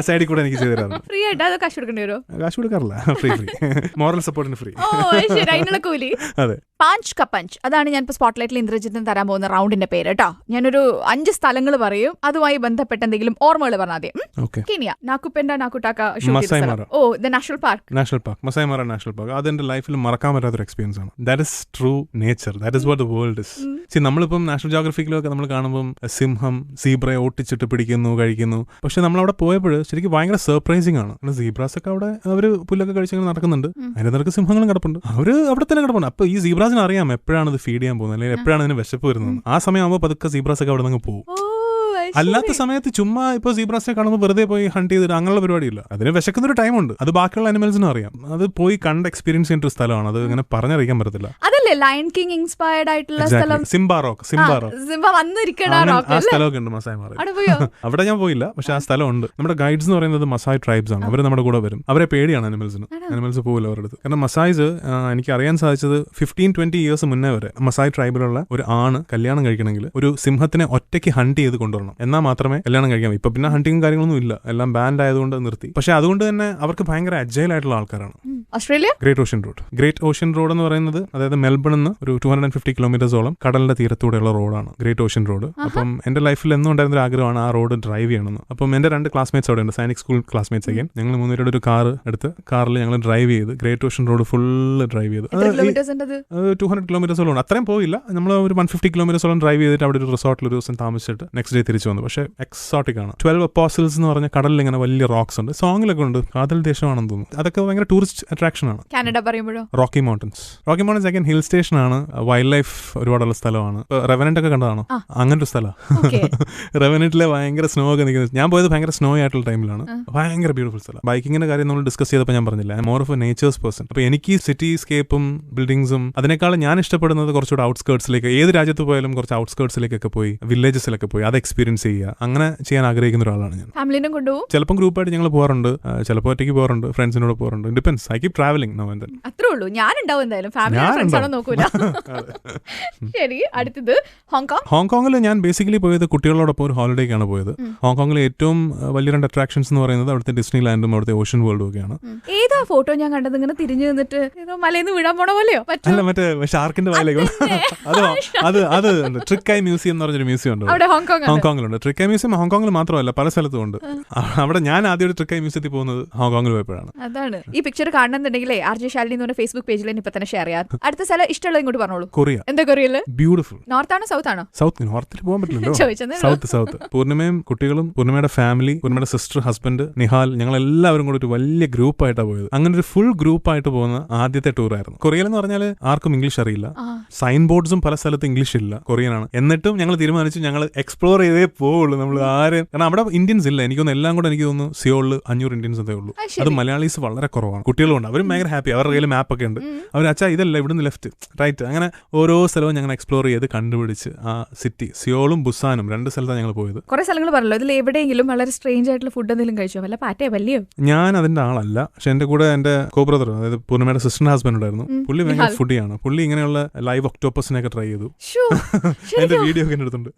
സൈഡിൽ കൂടെ എനിക്ക് ചെയ്തു തരാറുണ്ട്. കാശ് കൊടുക്കാറില്ല, ഫ്രീ മോറൽ സപ്പോർട്ടിന് ഫ്രീ. അതെ. പാഞ്ച് ക പഞ്ച്, അതാണ് ഞാൻ ഇപ്പൊ സ്പോട്ട്ലൈറ്റിൽ ഇന്ദ്രജിത്തിന് തരാൻ പോകുന്ന റൗണ്ടിന്റെ പേര് കേട്ടോ. ഞാനൊരു 5 സ്ഥലങ്ങൾ പറയും, അതുമായി ബന്ധപ്പെട്ട എന്തെങ്കിലും ഓർമ്മകൾ പറഞ്ഞാൽ മതി. കെനിയ, നാക്കുപെൻഡ നാക്കുട്ടാക്ക, നാഷണൽ പാർക്ക് മസായ് മാറ നാഷണൽ പാർക്ക്. അതെന്റെ ലൈഫിൽ മറക്കാൻ പറ്റാത്തൊരു എക്സ്പീരിയൻസ് ആണ്. That is true nature, that is what the world is. നമ്മളിപ്പം നാഷണൽ ജോഗ്രഫിക്കിലൊക്കെ നമ്മൾ കാണുമ്പോൾ സിംഹം സീബ്രയെ ഓട്ടിച്ചിട്ട് പിടിക്കുന്നു കഴിക്കുന്നു. പക്ഷെ നമ്മളവിടെ പോയപ്പോൾ ശരിക്കും ഭയങ്കര സർപ്രൈസിംഗ് ആണ്. സീബ്രാസ് ഒക്കെ അവിടെ അവര് പുല്ലൊക്കെ കഴിച്ചിങ്ങനെ നടക്കുന്നുണ്ട്, അതിന്റെ നിരക്ക് സിംഹങ്ങളും കിടപ്പുണ്ട്, അവര് അവിടെ തന്നെ കിടപ്പുണ്ട്. അപ്പൊ ഈ സീബ്രാസിന് അറിയാം എപ്പോഴാണ് ഇത് ഫീഡ് ചെയ്യാൻ പോകുന്നത്, അല്ലെങ്കിൽ എപ്പോഴാണ് ഇതിന് വിശപ്പ് വരുന്നത്. ആ സമയമാകുമ്പോൾ പതുക്കെ സീബ്രാസ് ഒക്കെ അവിടെ നിന്ന് പോകും. അല്ലാത്ത സമയത്ത് ചുമ്മാ ഇപ്പൊ സീബ്രാസിനെ കാണുമ്പോൾ വെറുതെ പോയി ഹണ്ട് ചെയ്തിട്ട് അങ്ങനെയുള്ള പരിപാടിയില്ല. അതിന് വിശക്കുന്ന ഒരു ടൈമുണ്ട്, അത് ബാക്കിയുള്ള അനിമൽസിനും അറിയാം. അത് പോയി കണ്ട് എക്സ്പീരിയൻസ് ചെയ്യേണ്ട ഒരു സ്ഥലമാണ്, അത് ഇങ്ങനെ പറഞ്ഞറിയിക്കാൻ പറ്റത്തില്ല. അതല്ലേ ലയൺ കിങ് ഇൻസ്പയർഡ് ആയിട്ടുള്ള സ്ഥലം? സിംബ ആ സ്ഥലമൊക്കെ ഉണ്ട് മസായ് മാറ. അവിടെ ഞാൻ പോയില്ല, പക്ഷെ ആ സ്ഥലം ഉണ്ട്. നമ്മുടെ ഗൈഡ്സ് എന്ന് പറയുന്നത് മസായ് ട്രൈബ്സ് ആണ്, അവർ നമ്മുടെ കൂടെ വരും. അവരെ പേടിയാണ് അനിമൽസിന്, അനിമൽസ് പോകില്ല അവരുടെ അടുത്ത്. കാരണം മസായ്സ് എനിക്ക് അറിയാൻ സാധിച്ചത് 15-20 ഇയേഴ്സ് മുന്നേ വരെ മസായ് ട്രൈബിലുള്ള ഒരു ആണ് കല്യാണം കഴിക്കണമെങ്കിൽ ഒരു സിംഹത്തിനെ ഒറ്റയ്ക്ക് ഹണ്ട് ചെയ്ത് കൊണ്ടുവരണം, എന്നാൽ മാത്രമേ കല്യാണം കഴിക്കാൻ. ഇപ്പൊ പിന്നെ ഹണ്ടിങ്ങും കാര്യങ്ങളൊന്നും ഇല്ല, എല്ലാം ബാൻഡ് ആയതുകൊണ്ട് നിർത്തി. പക്ഷെ അതുകൊണ്ട് തന്നെ അവർക്ക് ഭയങ്കര അജൈൽ ആയിട്ടുള്ള ആൾക്കാരാണ്. ഓസ്ട്രേലിയ ഗ്രേറ്റ് ഓഷ്യൻ റോഡ് എന്ന് പറയുന്നത്, അതായത് മെൽബണിൽ നിന്ന് ഒരു 250 കിലോമീറ്റേഴ്സോളം കടലിന്റെ തീരത്തൂടെയുള്ള റോഡാണ് ഗ്രേറ്റ് ഓഷ്യൻ റോഡ്. അപ്പം എന്റെ ലൈഫിൽ എന്നും ഉണ്ടായിരുന്ന ഒരു ആഗ്രഹമാണ് ആ റോഡ് ഡ്രൈവ് ചെയ്യണമെന്ന്. അപ്പം എന്റെ 2 ക്ലാസ്മേറ്റ്സ് അവിടെ ഉണ്ട്, സൈനിക് സ്കൂൾ ക്ലാസ്മേറ്റ്സ് ഒക്കെ. ഞങ്ങൾ 3 പേരുടെ ഒരു കാർ എടുത്ത് കാറിൽ ഞങ്ങൾ ഡ്രൈവ് ചെയ്ത് great ocean road full drive ചെയ്ത് 200 കിലോമീറ്റേഴ്സോളം, അത്രയും പോയില്ല, നമ്മൾ ഒരു 150 കിലോമീറ്റേഴ്സോളം ഡ്രൈവ് ചെയ്തിട്ട് അവിടെ ഒരു റിസോർട്ടിൽ ഒരു ദിവസം താമസിച്ചിട്ട് നെക്സ്റ്റ് ഡേ തിരിച്ചു വന്നു. പക്ഷേ എക്സോട്ടിക് ആണ്. 12 അപ്പോസിൽസ് എന്ന് പറഞ്ഞ കടലിൽ ഇങ്ങനെ വലിയ റോക്സ് ഉണ്ട്, സോങ്ങിലൊക്കെ ഉണ്ട്, കാതൽ ദേശമാണെന്ന് തോന്നുന്നു. അതൊക്കെ ഭയങ്കര ടൂറിസ്റ്റ് അട്രാക്ഷൻ ആണ്. കാനഡ പറയുമ്പോഴോ Rocky Mountains again hill station ആണ്, വൈൽഡ് ലൈഫ് ഒരുപാടുള്ള സ്ഥലമാണ്. റെവനന്റ് ഒക്കെ കണ്ടതാണോ? അങ്ങനൊരു സ്ഥലമാണ് റെവനന്റിലെ ഭയങ്കര സ്നോ ഒക്കെ നിൽക്കുന്നത്. ഞാൻ പോയത് ഭയങ്കര സ്നോ ആയിട്ടുള്ള ടൈമിലാണ്, ഭയങ്കര ബ്യൂട്ടിഫുൾ സ്ഥലം. ബൈക്കിങ്ങിന്റെ കാര്യം നമ്മൾ ഡിസ്കസ് ചെയ്തപ്പോൾ ഞാൻ പറഞ്ഞില്ല, more of A natures person. അപ്പൊ എനിക്ക് സിറ്റീസ്കേപ്പും ബിൽഡിംഗ്സും അതിനേക്കാൾ ഞാൻ ഇഷ്ടപ്പെടുന്നത് കുറച്ചുകൂടെ ഔട്ട്സ്കേർട്സിലേക്ക്, ഏത് രാജ്യത്ത് പോയാലും കുറച്ച് ഔട്ട്സ്കേർട്സിലേക്കൊക്കെ പോയി വില്ലേജസിലൊക്കെ പോയി അത് എക്സ്പീരിയൻസ് ചെയ്യുക, അങ്ങനെ ചെയ്യാൻ ആഗ്രഹിക്കുന്ന ഒരാളാണ് ഞാൻ. ഫാമിലിനെ കൊണ്ടുപോകും, ചിലപ്പോൾ ഗ്രൂപ്പായിട്ട് ഞങ്ങൾ പോകാറുണ്ട്, ചിലപ്പോൾ ഒറ്റയ്ക്ക് പോകാറുണ്ട്, ഫ്രണ്ട്സിനോട് പോകാറുണ്ട്. Depends, I keep travelling now and then. അത്രേ ഉള്ളൂ, ഞാൻ ഉണ്ടാവും എന്തായാലും, ഫാമിലി ഫ്രണ്ട്സ് ആണോ നോക്കൂല. ശരി, അടുത്തത് ഹോങ്കോങ്ങിൽ ഞാൻ ബേസിക്കലി പോയത് കുട്ടികളോടൊപ്പം ഒരു ഹോളിഡേക്കാണ് പോയത്. ഹോങ്കോങ്ങിലെ ഏറ്റവും വലിയ 2 അട്രാക്ഷൻസ് എന്ന് പറയുന്നത് അവിടുത്തെ ഡിസ്നി ലാൻഡും അവിടുത്തെ ഓഷ്യൻ വേൾഡും ഒക്കെയാണ്. ഏതാ ഫോട്ടോ ഞാൻ കണ്ടത്, ഇങ്ങനെ തിരിഞ്ഞു നിന്നിട്ട് മലയിന്ന് വീഴാൻ പോണ പോലെയോ? അല്ല, മറ്റേ ഷാർക്കിന്റെ വായിലേക്ക് അത് ട്രിക്ക് ഐ മ്യൂസിയം എന്ന് പറഞ്ഞൊരു മ്യൂസിയം ഉണ്ട് ഹോങ്കോങ്ങിലുണ്ട്. ട്രിക്ക് ഐ മ്യൂസിയം ഹോങ്കോങ്ങിൽ മാത്രമല്ല പല സ്ഥലത്തും ഉണ്ട്. അവിടെ ഞാൻ ആദ്യം ട്രിക്ക് ഐ മ്യൂസിയത്തിൽ പോകുന്നത് ഹോങ്കോങ്ങിൽ പോയപ്പോഴാണ്. അതാണ് ഈ പിക്ചർ കാണണമെന്നുണ്ടെങ്കിലേ RJ ശാലിനി എന്ന് പറഞ്ഞ ഫേസ്ബുക്ക് പേജിൽ ഇപ്പൊ തന്നെ ഷെയർ ചെയ്യാം. അടുത്ത സ്ഥലം ഇഷ്ടമുള്ളത് ഇങ്ങോട്ട് പറഞ്ഞോളൂ. കൊറിയ. എന്താ കൊറിയയില്? ബ്യൂട്ടിഫുൾ. നോർത്ത് ആണോ സൗത്ത് ആണോ? സൗത്ത്. നോർത്തിൽ പോകാൻ പറ്റില്ലല്ലോ, സൗത്ത്. പൂർണിമയും കുട്ടികളും പൂർണിമയുടെ ഫാമിലി, പൂർണിമയുടെ സിസ്റ്റർ, ഹസ്ബൻഡ്, നിഹാൽ, ഞങ്ങൾ എല്ലാവരും കൂടെ ഒരു വലിയ ഗ്രൂപ്പായിട്ടാണ് പോയത്. അങ്ങനെ ഒരു ഫുൾ ഗ്രൂപ്പായിട്ട് പോകുന്ന ആദ്യത്തെ ടൂർ ആയിരുന്നു. കൊറിയയിൽ എന്ന് പറഞ്ഞാൽ ആർക്കും ഇംഗ്ലീഷ് അറിയില്ല, സൈൻ ബോർഡ്സും പല സ്ഥലത്ത് ഇംഗ്ലീഷ് ഇല്ല, കൊറിയനാണ്. എന്നിട്ടും ഞങ്ങൾ തീരുമാനിച്ചു ഞങ്ങൾ എക്സ്പ്ലോർ ചെയ്തേ പോവുള്ളൂ. നമ്മൾ ആരും, കാരണം അവിടെ ഇന്ത്യൻസ് ഇല്ല, എനിക്കൊന്ന് എല്ലാം കൂടെ എനിക്ക് തോന്നുന്നു സിയോളിൽ 500 ഇന്ത്യൻസ് അതേ ഉള്ളൂ. അത് മലയാളീസ് വളരെ കുറവാണ്. കുട്ടികളുണ്ട്, അവരും ഭയങ്കര ഹാപ്പി, അവരുടെ കയ്യിൽ മാപ്പ് ഒക്കെ ഉണ്ട്. അവർ അച്ഛാ ഇതല്ല, ഇവിടുന്ന് ലെഫ്റ്റ് റൈറ്റ്, അങ്ങനെ ഓരോ സ്ഥലവും ഞങ്ങൾ എക്സ്പ്ലോർ ചെയ്ത് കണ്ടുപിടിച്ച് ആ സിറ്റി സിയോളും ബുസാനും 2 സ്ഥലത്താണ് ഞങ്ങൾ പോയത്. കുറെ സ്ഥലങ്ങൾ പറഞ്ഞല്ലോ, ഇതിൽ എവിടെയെങ്കിലും വളരെ സ്ട്രേഞ്ച് ആയിട്ടുള്ള ഫുഡ് എന്തെങ്കിലും കഴിച്ചോ? വല്ല പാറ്റയോ വല്ലിയോ? ഞാൻ അതിന്റെ ആളല്ല, പക്ഷെ എന്റെ കൂടെ എന്റെ കോ ബ്രദർ, അതായത് പൂർണിമയുടെ സിസ്റ്ററിന്റെ ഹസ്ബൻഡ് ഉണ്ടായിരുന്നു. പുള്ളി ഭയങ്കര ഫുഡിയാണ്. പുള്ളി ഇങ്ങനെയുള്ള ലൈവ് ഒക്ടോപ്പസിനെയൊക്കെ ട്രൈ ചെയ്തു. എന്റെ വീഡിയോ ഒക്കെ എടുത്തുണ്ട്.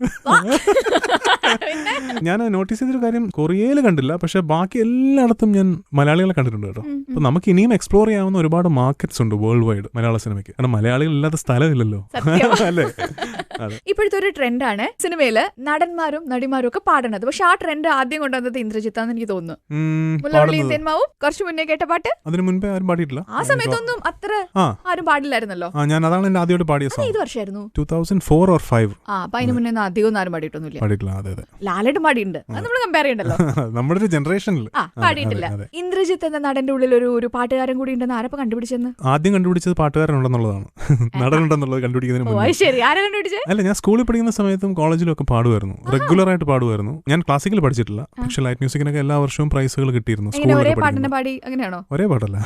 ഞാൻ നോട്ടീസ് ചെയ്തൊരു കാര്യം കൊറിയയിൽ കണ്ടില്ല, പക്ഷെ ബാക്കി എല്ലായിടത്തും ഞാൻ മലയാളികളെ കണ്ടിട്ടുണ്ട് കേട്ടോ. അപ്പൊ നമുക്ക് ഇനിയും എക്സ്പ്ലോർ ചെയ്യാവുന്ന ഒരുപാട് മാർക്കറ്റ്സ് ഉണ്ട് വേൾഡ് വൈഡ് മലയാള സിനിമയ്ക്ക്. കാരണം മലയാളികൾ ഇല്ലാത്ത സ്ഥലമില്ലല്ലോ അല്ലേ. ഇപ്പോഴത്തെ ഒരു ട്രെൻഡാണ് സിനിമയില് നടന്മാരും നടിമാരും ഒക്കെ പാടണത്. പക്ഷെ ആ ട്രെൻഡ് ആദ്യം കൊണ്ടുവന്നത് ഇന്ദ്രജിത്താന്ന് എനിക്ക് തോന്നുന്നു. മുല്ലവള്ളിയും തേന്മാവും കുറച്ചു മുന്നേ കേട്ട പാട്ട് അതിന് മുൻപേ ആരും പാടിയിട്ടില്ല. ആ സമയത്തൊന്നും അത്ര ആരും പാടില്ലായിരുന്നല്ലോ. ഞാൻ അതാണ് എന്റെ ആദ്യമായിട്ട് പാടിയ സോങ്. ഏത് വർഷമായിരുന്നു? 2004 or 5. അപ്പൊ അതിന് മുന്നേ അധികം ആരും പാടിയിട്ടൊന്നുമില്ല. പാടിയിട്ടില്ല. അതെ അതെ, ലാലേട്ട് പാടിയിട്ടുണ്ട്. അത് നമ്മൾ കമ്പയർ ചെയ്യണ്ടല്ലോ. നമ്മുടെ ഒരു ജനറേഷനിൽ പാടിയിട്ടില്ല. ഇന്ദ്രജിത്ത് എന്ന നടന്റെ ഉള്ളിൽ ഒരു പാട്ടുകാരൻ കൂടി ഉണ്ടെന്ന് ആരപ്പോ കണ്ടുപിടിച്ചെന്ന്? ആദ്യം കണ്ടുപിടിച്ചത് പാട്ടുകാരനുണ്ടെന്നുള്ളതാണ്, നടനുണ്ടെന്നുള്ളത് കണ്ടുപിടിക്കുന്നതിന് മുന്നേ. ശരി, ആരാ കണ്ടുപിടിച്ചത്? അല്ല, ഞാൻ സ്കൂളിൽ പഠിക്കുന്ന സമയത്തും കോളേജിലും ഒക്കെ പാടുമായിരുന്നു, റെഗുലർ ആയിട്ട് പാടുമായിരുന്നു. ഞാൻ ക്ലാസിക്കൽ പഠിച്ചിട്ടില്ല, പക്ഷെ ലൈറ്റ് മ്യൂസിക്കിനൊക്കെ എല്ലാ വർഷവും പ്രൈസുകൾ കിട്ടിയിരുന്നു. ഒരേ പാട്ടിനെ പാടി അങ്ങനെയാണോ? ഒരേ പാട്ടല്ല,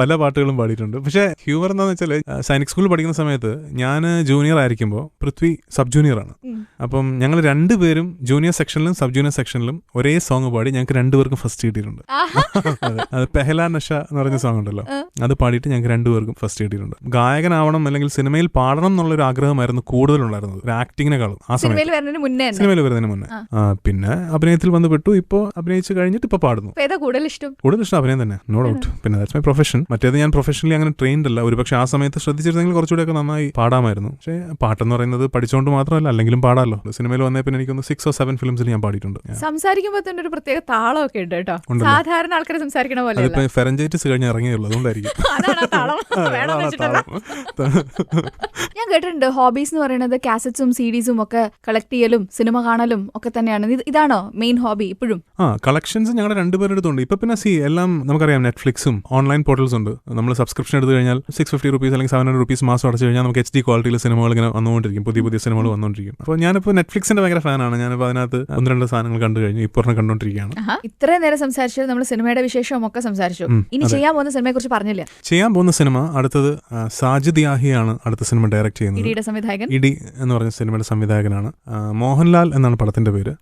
പല പാട്ടുകളും പാടിയിട്ടുണ്ട്. പക്ഷെ ഹ്യൂമർ എന്താന്ന് വെച്ചാല് സൈനിക് സ്കൂളിൽ പഠിക്കുന്ന സമയത്ത് ഞാൻ ജൂനിയർ ആയിരിക്കുമ്പോൾ പൃഥ്വി സബ് ജൂനിയർ ആണ്. അപ്പം ഞങ്ങൾ രണ്ടുപേരും ജൂനിയർ സെക്ഷനിലും സബ് ജൂനിയർ സെക്ഷനിലും ഒരേ സോങ് പാടി ഞങ്ങൾക്ക് രണ്ടുപേർക്കും ഫസ്റ്റ് കിട്ടിയിട്ടുണ്ട്. അത് പെഹല നഷ എന്ന് പറഞ്ഞ സോങ് ഉണ്ടല്ലോ, അത് പാടിയിട്ട് ഞങ്ങൾക്ക് രണ്ടുപേർക്കും ഫസ്റ്റ് കിട്ടിയിട്ടുണ്ട്. ഗായകനാവണം അല്ലെങ്കിൽ സിനിമയിൽ പാടണം എന്നുള്ളൊരു ആഗ്രഹമായിരുന്നു കൂടുതലുണ്ടായിരുന്നത് ഒരു ആക്ടിങ്ങിനെക്കാളും ആ സമയത്ത്, സിനിമയിൽ വരുന്നതിന് മുന്നേ. പിന്നെ അഭിനയത്തിൽ വന്ന് പെട്ടു. ഇപ്പോ അഭിനയിച്ച് കഴിഞ്ഞിട്ട് ഇപ്പൊ പാടുന്നു. കൂടുതൽ ഇഷ്ടം അഭിനയം തന്നെ, നോ ഡൗട്ട്. പിന്നെ ദാറ്റ്സ് മൈ പ്രൊഫഷൻ. മറ്റേത് ഞാൻ പ്രൊഫഷണലി അങ്ങനെ ട്രെയിൻഡ് അല്ല. ഒരു പക്ഷേ ആ സമയത്ത് ശ്രദ്ധിച്ചിരുന്നെങ്കിൽ കുറച്ചുകൂടെയൊക്കെ നന്നായി പാടാമായിരുന്നു. പക്ഷേ പാട്ടെന്ന് പറയുന്നത് പഠിച്ചുകൊണ്ട് മാത്രമല്ല, അല്ലെങ്കിലും പാടാമല്ലോ. സിനിമയിൽ വന്നേ പിന്നെ എനിക്കൊന്ന് 6 or 7 ഫിലിംസിൽ ഞാൻ പാടിയിട്ടുണ്ട്. സംസാരിക്കുമ്പോൾ തന്നെ ഒരു പ്രത്യേക താളമൊക്കെ ഉണ്ട് കേട്ടോ, സാധാരണ ആൾക്കാർ സംസാരിക്കണ പോലെ. അതിപ്പോ ഫെറഞ്ചൈറ്റിസ് കഴിഞ്ഞ് ഇറങ്ങിയുള്ളൂ, അതുകൊണ്ടായിരിക്കും. ഞാൻ കേട്ടിട്ടുണ്ട് ഹോബീസ് എന്ന് പറയുന്നത് കാസറ്റ്സും CDസും ഒക്കെ കളക്ട് ചെയ്യലും സിനിമ കാണലും ഒക്കെ തന്നെയാണ്. ഇതാണോ മെയിൻ ഹോബി ഇപ്പോഴും? കളക്ഷൻസ് ഞങ്ങളുടെ രണ്ടുപേരുടെ അടുത്തുണ്ട്. ഇപ്പൊ പിന്നെ എല്ലാം നമുക്കറിയാം, നെറ്റ്ഫ്ലിക്സും ഓൺലൈൻ പോർട്ടൽസ് ഉണ്ട്. നമ്മൾ സബ്സ്ക്രിപ്ഷൻ എടുത്തു കഴിഞ്ഞാൽ 650 rupees അല്ലെങ്കിൽ 700 rupees മാസം അടച്ചു കഴിഞ്ഞാൽ നമുക്ക് HD ക്വാളിറ്റിയിൽ സിനിമകൾ ഇങ്ങനെ വന്നുകൊണ്ടിരിക്കും, പുതിയ സിനിമകൾ വന്നുകൊണ്ടിരിക്കും. അപ്പോൾ ഞാനിപ്പോൾ നെറ്റ്ഫ്ലിക്സിന്റെ ഭയങ്കര ഫാനാണ്. ഞാനിപ്പോൾ അതിനകത്ത് 1-2 സാധനങ്ങൾ കണ്ടു കഴിഞ്ഞു, ഇപ്പോൾ കണ്ടുകൊണ്ടിരിക്കുകയാണ്. ഇത്രയും നേരം സംസാരിച്ചു, നമ്മൾ സിനിമയുടെ വിശേഷവും ഒക്കെ സംസാരിച്ചു. ഇനി ചെയ്യാൻ പോകുന്ന സിനിമയെ കുറിച്ച് പറഞ്ഞില്ല. ചെയ്യാൻ പോകുന്ന സിനിമ അടുത്തത് സാജിദ് യാഹിയാണ് അടുത്ത സിനിമ ഡയറക്ട് ചെയ്യുന്നത്. ഇടി എന്ന് പറഞ്ഞ സിനിമയുടെ സംവിധായകനാണ്. മോഹൻലാൽ എന്നാണ് പടത്തിന്റെ പേര്.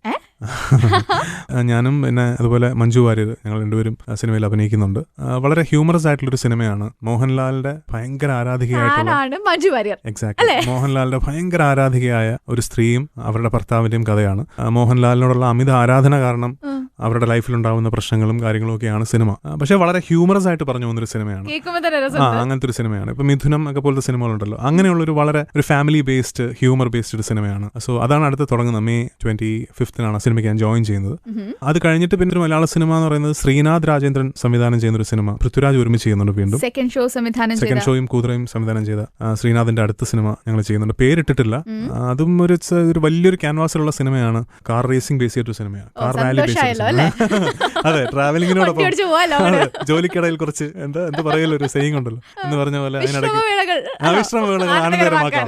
ഞാനും പിന്നെ അതുപോലെ മഞ്ജു വാര്യർ, ഞങ്ങൾ രണ്ടുപേരും സിനിമയിൽ അഭിനയിക്കുന്നുണ്ട്. വളരെ ഹ്യൂമറസ് ആയിട്ടുള്ളൊരു സിനിമയാണ്. മോഹൻലാലിന്റെ ഭയങ്കര ആരാധികയായിട്ടുള്ള, എക്സാക്ട്ലി, മോഹൻലാലിന്റെ ഭയങ്കര ആരാധികയായ ഒരു സ്ത്രീയും അവരുടെ ഭർത്താവിന്റെയും കഥയാണ്. മോഹൻലാലിനോടുള്ള അമിത ആരാധന കാരണം അവരുടെ ലൈഫിലുണ്ടാവുന്ന പ്രശ്നങ്ങളും കാര്യങ്ങളും ഒക്കെയാണ് സിനിമ. പക്ഷെ വളരെ ഹ്യൂമറസ് ആയിട്ട് പറഞ്ഞു പോകുന്നൊരു സിനിമയാണ്. അങ്ങനത്തെ ഒരു സിനിമയാണ്. ഇപ്പൊ മിഥുനം ഒക്കെ പോലത്തെ സിനിമകളുണ്ടല്ലോ, അങ്ങനെയുള്ളൊരു വളരെ ഒരു ഫാമിലി ബേസ്ഡ് ഹ്യൂമർ ബേസ്ഡ് ഒരു സിനിമയാണ്. സോ അതാണ് അടുത്ത് തുടങ്ങുന്നത്. May 25th സിനിമയ്ക്ക് ഞാൻ ജോയിൻ ചെയ്യുന്നത്. അത് കഴിഞ്ഞിട്ട് പിന്നെ ഒരു മലയാള സിനിമ എന്ന് പറയുന്നത് ശ്രീനാഥ് രാജേന്ദ്രൻ സംവിധാനം ചെയ്യുന്ന ഒരു സിനിമ പൃഥ്വിരാജ് ഒരുമിച്ച് ചെയ്യുന്നുണ്ട്. വീണ്ടും സെക്കൻഡ് ഷോയും കൂതറയും സംവിധാനം ചെയ്ത ശ്രീനാഥിന്റെ അടുത്ത സിനിമ ഞങ്ങൾ ചെയ്യുന്നുണ്ട്. പേരിട്ടിട്ടില്ല. അതും ഒരു വലിയൊരു ക്യാൻവാസിലുള്ള സിനിമയാണ്. കാർ റേസിംഗ് ബേസ് ചെയ്തൊരു സിനിമയാണ്. Car rally base. അതെ, ട്രാവലിങ്ങിനോടൊപ്പം ജോലിക്കിടയിൽ കുറച്ച് എന്താ പറയുമല്ലോ, ഒരു സെയിങ് ഉണ്ടല്ലോ എന്ന് പറഞ്ഞ പോലെ വിശ്രമവേളകൾ ആനന്ദകരമാക്കാം.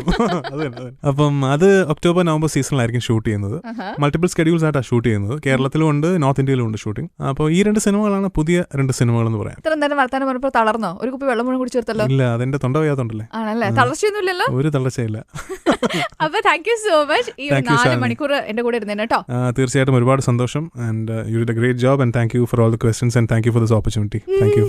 അപ്പം അത് October-November സീസണിലായിരിക്കും ഷൂട്ട് ചെയ്യുന്നത്. മൾട്ടിപ്പിൾ സ്കെഡ്യൂൾസ് ആയിട്ടാണ് ഷൂട്ട് ചെയ്യുന്നത്. കേരളത്തിലും ഉണ്ട്, നോർത്ത് ഇന്ത്യയിലും ഉണ്ട് ഷൂട്ടിംഗ്. അപ്പോൾ ഈ 2 സിനിമകളാണ് പുതിയ 2 സിനിമകൾ എന്ന് പറയാം. തളർന്നോ? ഒരു കുപ്പി വെള്ളം മുഴുവൻ കുടിച്ചെടുത്തല്ലോ. ഇല്ല, അതെന്റെ തൊണ്ട വയ്യാത്തോണ്ടല്ലേ. തളർച്ചയൊന്നുമില്ലല്ലോ, ഒരു തളർച്ചയില്ല. അപ്പൊ താങ്ക് യു സോ മച്ച്. ഈ 4 മണിക്കൂർ എന്റെ കൂടെ ഇരുന്നേനെ കേട്ടോ. തീർച്ചയായിട്ടും ഒരുപാട് സന്തോഷം. And you did a great job and thank you for all the questions and thank you for this opportunity. Thank you.